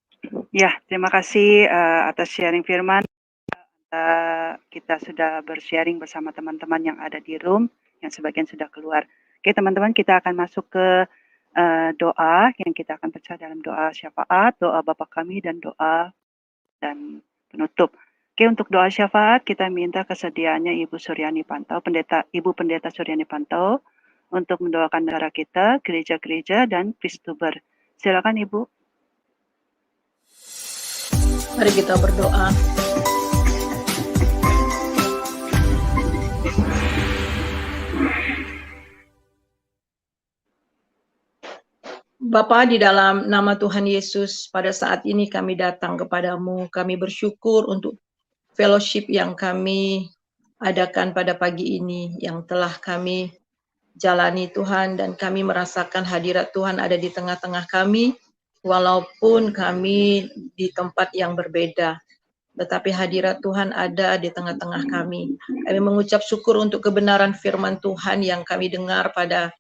Ya, terima kasih atas sharing firman. kita sudah bersharing bersama teman-teman yang ada di room, yang sebagian sudah keluar. Oke teman-teman, kita akan masuk ke doa yang kita akan pecah dalam doa syafaat, doa Bapa Kami, dan doa dan penutup. Oke, untuk doa syafaat kita minta kesediaannya Ibu Suryani Pantau, Ibu Pendeta Suryani Pantau, untuk mendoakan negara kita, gereja-gereja, dan Kristuber. Silakan Ibu. Mari kita berdoa. Bapa, di dalam nama Tuhan Yesus, pada saat ini kami datang kepadamu. Kami bersyukur untuk fellowship yang kami adakan pada pagi ini, yang telah kami jalani Tuhan, dan kami merasakan hadirat Tuhan ada di tengah-tengah kami, walaupun kami di tempat yang berbeda. Tetapi hadirat Tuhan ada di tengah-tengah kami. Kami mengucap syukur untuk kebenaran firman Tuhan yang kami dengar pada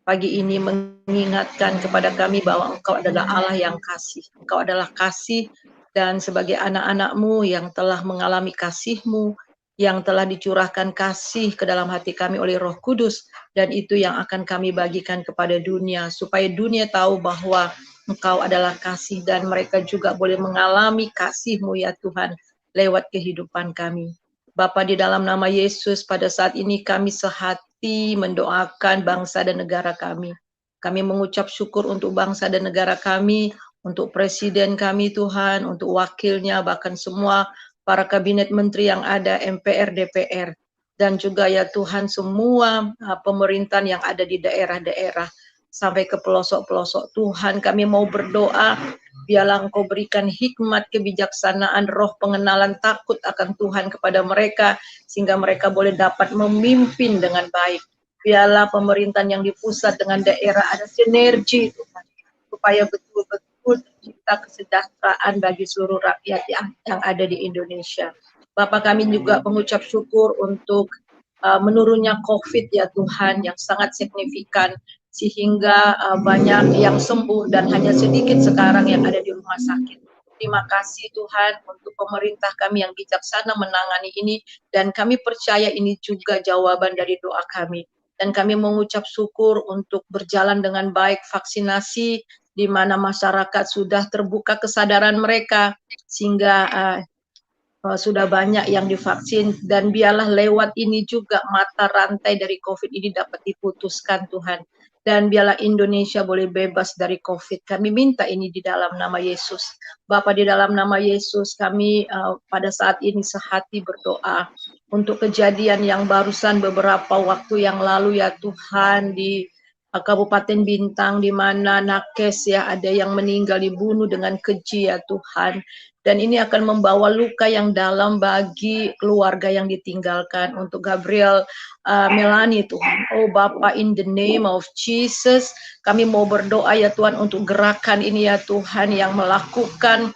pagi ini, mengingatkan kepada kami bahwa Engkau adalah Allah yang kasih. Engkau adalah kasih, dan sebagai anak-anak-Mu yang telah mengalami kasih-Mu, yang telah dicurahkan kasih ke dalam hati kami oleh Roh Kudus, dan itu yang akan kami bagikan kepada dunia, supaya dunia tahu bahwa Engkau adalah kasih, dan mereka juga boleh mengalami kasih-Mu ya Tuhan, lewat kehidupan kami. Bapa, di dalam nama Yesus, pada saat ini kami sehati mendoakan bangsa dan negara kami. Kami mengucap syukur untuk bangsa dan negara kami, untuk presiden kami Tuhan, untuk wakilnya, bahkan semua para kabinet menteri yang ada, MPR, DPR, dan juga ya Tuhan semua pemerintahan yang ada di daerah-daerah, sampai ke pelosok-pelosok. Tuhan, kami mau berdoa, biarlah Engkau berikan hikmat, kebijaksanaan, roh pengenalan takut akan Tuhan kepada mereka, sehingga mereka boleh dapat memimpin dengan baik. Biarlah pemerintahan yang di pusat dengan daerah ada sinergi Tuhan, supaya betul-betul tercipta kesejahteraan bagi seluruh rakyat yang ada di Indonesia. Bapak, kami juga mengucap syukur untuk menurunnya COVID ya Tuhan, yang sangat signifikan, sehingga banyak yang sembuh dan hanya sedikit sekarang yang ada di rumah sakit. Terima kasih Tuhan untuk pemerintah kami yang bijaksana menangani ini, dan kami percaya ini juga jawaban dari doa kami. Dan kami mengucap syukur untuk berjalan dengan baik vaksinasi, di mana masyarakat sudah terbuka kesadaran mereka, sehingga sudah banyak yang divaksin, dan biarlah lewat ini juga mata rantai dari COVID ini dapat diputuskan Tuhan, dan biarlah Indonesia boleh bebas dari COVID. Kami minta ini di dalam nama Yesus. Bapa, di dalam nama Yesus kami pada saat ini sehati berdoa untuk kejadian yang barusan beberapa waktu yang lalu ya Tuhan, di Kabupaten Bintang, di mana nakes ya ada yang meninggal dibunuh dengan keji ya Tuhan. Dan ini akan membawa luka yang dalam bagi keluarga yang ditinggalkan. Untuk Gabriel Melani Tuhan, oh Bapa, in the name of Jesus, kami mau berdoa ya Tuhan untuk gerakan ini ya Tuhan, yang melakukan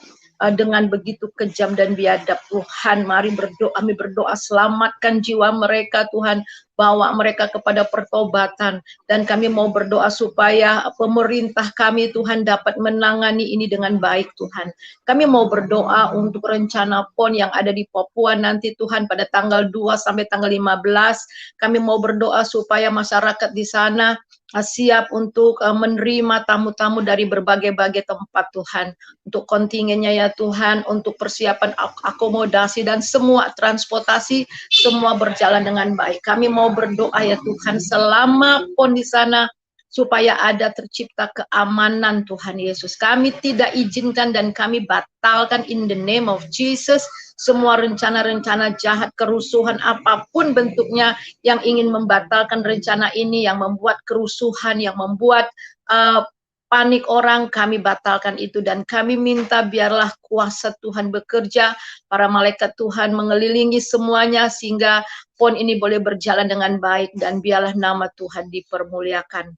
dengan begitu kejam dan biadab Tuhan. Mari berdoa, kami berdoa, selamatkan jiwa mereka Tuhan, bawa mereka kepada pertobatan, dan kami mau berdoa supaya pemerintah kami Tuhan dapat menangani ini dengan baik Tuhan. Kami mau berdoa untuk rencana PON yang ada di Papua nanti Tuhan pada tanggal 2 sampai tanggal 15. Kami mau berdoa supaya masyarakat di sana siap untuk menerima tamu-tamu dari berbagai-bagai tempat Tuhan, untuk kontingennya ya Tuhan, untuk persiapan akomodasi dan semua transportasi, semua berjalan dengan baik. Kami mau berdoa ya Tuhan, selama PON di sana supaya ada tercipta keamanan Tuhan Yesus. Kami tidak izinkan dan kami batalkan in the name of Jesus semua rencana-rencana jahat, kerusuhan apapun bentuknya yang ingin membatalkan rencana ini, yang membuat kerusuhan, yang membuat panik orang, kami batalkan itu, dan kami minta biarlah kuasa Tuhan bekerja, para malaikat Tuhan mengelilingi semuanya sehingga PON ini boleh berjalan dengan baik, dan biarlah nama Tuhan dipermuliakan.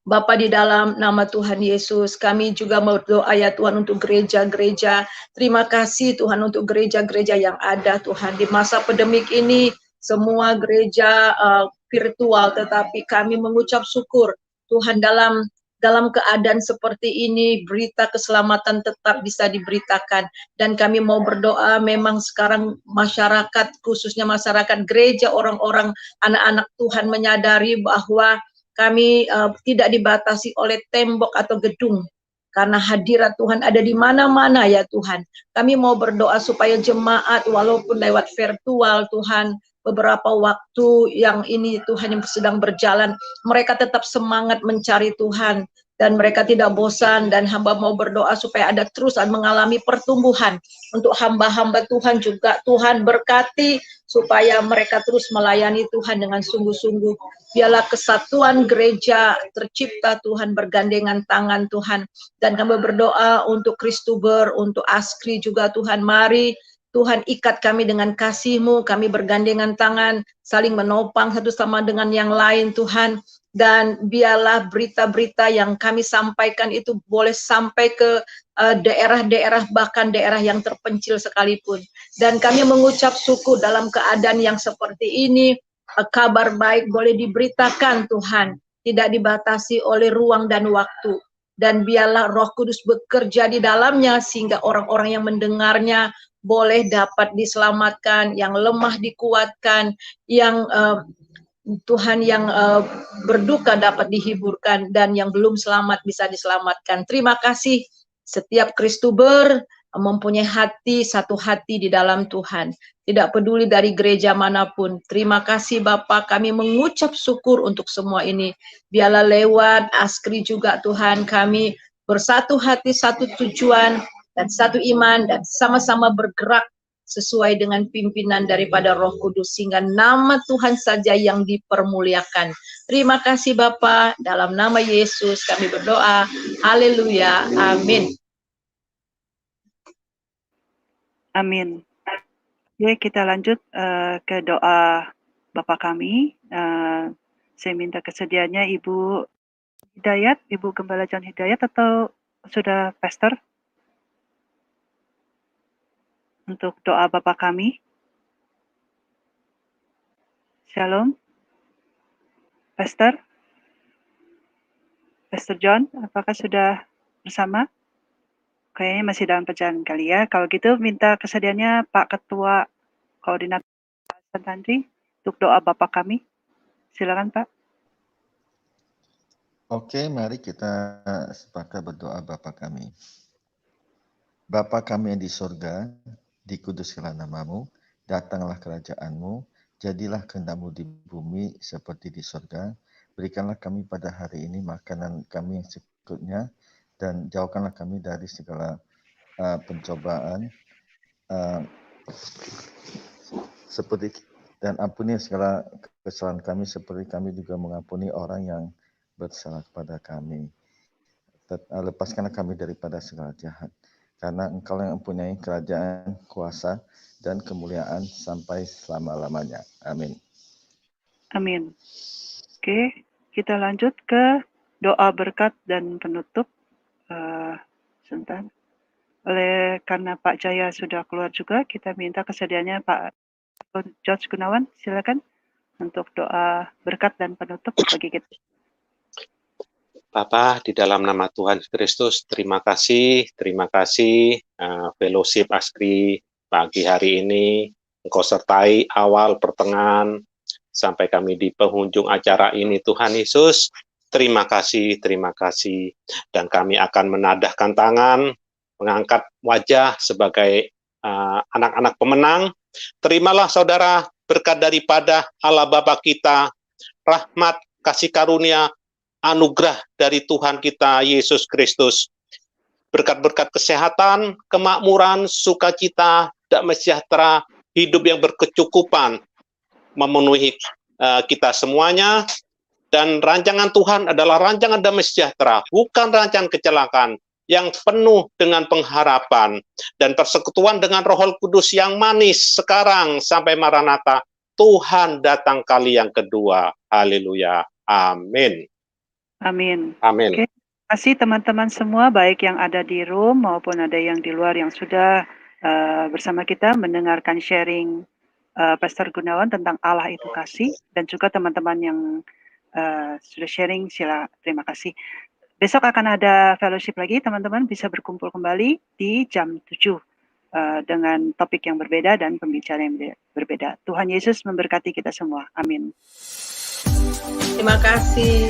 Bapa, di dalam nama Tuhan Yesus, kami juga berdoa ya Tuhan untuk gereja-gereja. Terima kasih Tuhan untuk gereja-gereja yang ada Tuhan. Di masa pandemik ini, semua gereja virtual, tetapi kami mengucap syukur Tuhan dalam dalam keadaan seperti ini, berita keselamatan tetap bisa diberitakan. Dan kami mau berdoa, memang sekarang masyarakat, khususnya masyarakat gereja, orang-orang, anak-anak Tuhan menyadari bahwa kami tidak dibatasi oleh tembok atau gedung. Karena hadirat Tuhan ada di mana-mana ya Tuhan. Kami mau berdoa supaya jemaat walaupun lewat virtual Tuhan, beberapa waktu yang ini Tuhan yang sedang berjalan, mereka tetap semangat mencari Tuhan dan mereka tidak bosan, dan hamba mau berdoa supaya ada terus mengalami pertumbuhan untuk hamba-hamba Tuhan juga. Tuhan berkati supaya mereka terus melayani Tuhan dengan sungguh-sungguh. Biarlah kesatuan gereja tercipta Tuhan, bergandengan tangan Tuhan. Dan kami berdoa untuk Kristuber, untuk Askri juga Tuhan. Mari Tuhan ikat kami dengan kasih-Mu, kami bergandengan tangan, saling menopang satu sama dengan yang lain Tuhan. Dan biarlah berita-berita yang kami sampaikan itu boleh sampai ke daerah-daerah, bahkan daerah yang terpencil sekalipun. Dan kami mengucap syukur dalam keadaan yang seperti ini, kabar baik boleh diberitakan Tuhan, tidak dibatasi oleh ruang dan waktu. Dan biarlah Roh Kudus bekerja di dalamnya sehingga orang-orang yang mendengarnya boleh dapat diselamatkan, yang lemah dikuatkan, yang Tuhan yang berduka dapat dihiburkan, dan yang belum selamat bisa diselamatkan. Terima kasih, setiap Kristuber mempunyai hati, satu hati di dalam Tuhan. Tidak peduli dari gereja manapun. Terima kasih Bapak, kami mengucap syukur untuk semua ini. Biarlah lewat Askri juga Tuhan, kami bersatu hati, satu tujuan, dan satu iman, dan sama-sama bergerak sesuai dengan pimpinan daripada Roh Kudus, sehingga nama Tuhan saja yang dipermuliakan. Terima kasih Bapa, dalam nama Yesus kami berdoa. Haleluya, amin. Amin. Oke, kita lanjut ke doa Bapa kami. Saya minta kesediaannya Ibu Hidayat, Ibu Gembala John Hidayat, atau sudah Pastor untuk doa Bapa kami. Shalom. Pastor John, apakah sudah bersama? Kayaknya masih dalam perjalanan kali ya. Kalau gitu minta kesediaannya Pak Ketua Koordinator Tantri untuk doa Bapa kami. Silakan Pak. Oke, mari kita sepakat berdoa Bapa kami. Bapa kami yang di surga, dikuduskanlah namamu, datanglah kerajaan-Mu, jadilah kehendak-Mu di bumi seperti di surga. Berikanlah kami pada hari ini makanan kami yang secukupnya, dan jauhkanlah kami dari segala pencobaan, dan ampuni segala kesalahan kami seperti kami juga mengampuni orang yang bersalah kepada kami. Lepaskanlah kami daripada segala jahat, karena Engkau yang mempunyai kerajaan, kuasa, dan kemuliaan sampai selama-lamanya. Amin. Amin. Oke, kita lanjut ke doa berkat dan penutup. Sebentar. Karena Pak Jaya sudah keluar juga, kita minta kesediaannya Pak George Gunawan, silakan untuk doa berkat dan penutup bagi kita. Bapa, di dalam nama Tuhan Kristus, terima kasih fellowship Askri pagi hari ini, Engkau sertai awal, pertengahan, sampai kami di penghujung acara ini Tuhan Yesus. Terima kasih, dan kami akan menadahkan tangan, mengangkat wajah sebagai anak-anak pemenang. Terimalah saudara berkat daripada Allah Bapa kita, rahmat, kasih karunia, anugerah dari Tuhan kita Yesus Kristus, berkat-berkat kesehatan, kemakmuran, sukacita, damai sejahtera, hidup yang berkecukupan memenuhi kita semuanya. Dan rancangan Tuhan adalah rancangan damai sejahtera, bukan rancangan kecelakaan, yang penuh dengan pengharapan dan persekutuan dengan Roh Kudus yang manis sekarang sampai Maranatha. Tuhan datang kali yang kedua. Haleluya. Amin. Amin. Amin. Oke. Terima kasih teman-teman semua, baik yang ada di room maupun ada yang di luar yang sudah bersama kita mendengarkan sharing Pastor Gunawan tentang Allah itu kasih, dan juga teman-teman yang sudah sharing, terima kasih. Besok akan ada fellowship lagi, teman-teman bisa berkumpul kembali di jam 7 dengan topik yang berbeda dan pembicara yang berbeda. Tuhan Yesus memberkati kita semua. Amin. Terima kasih.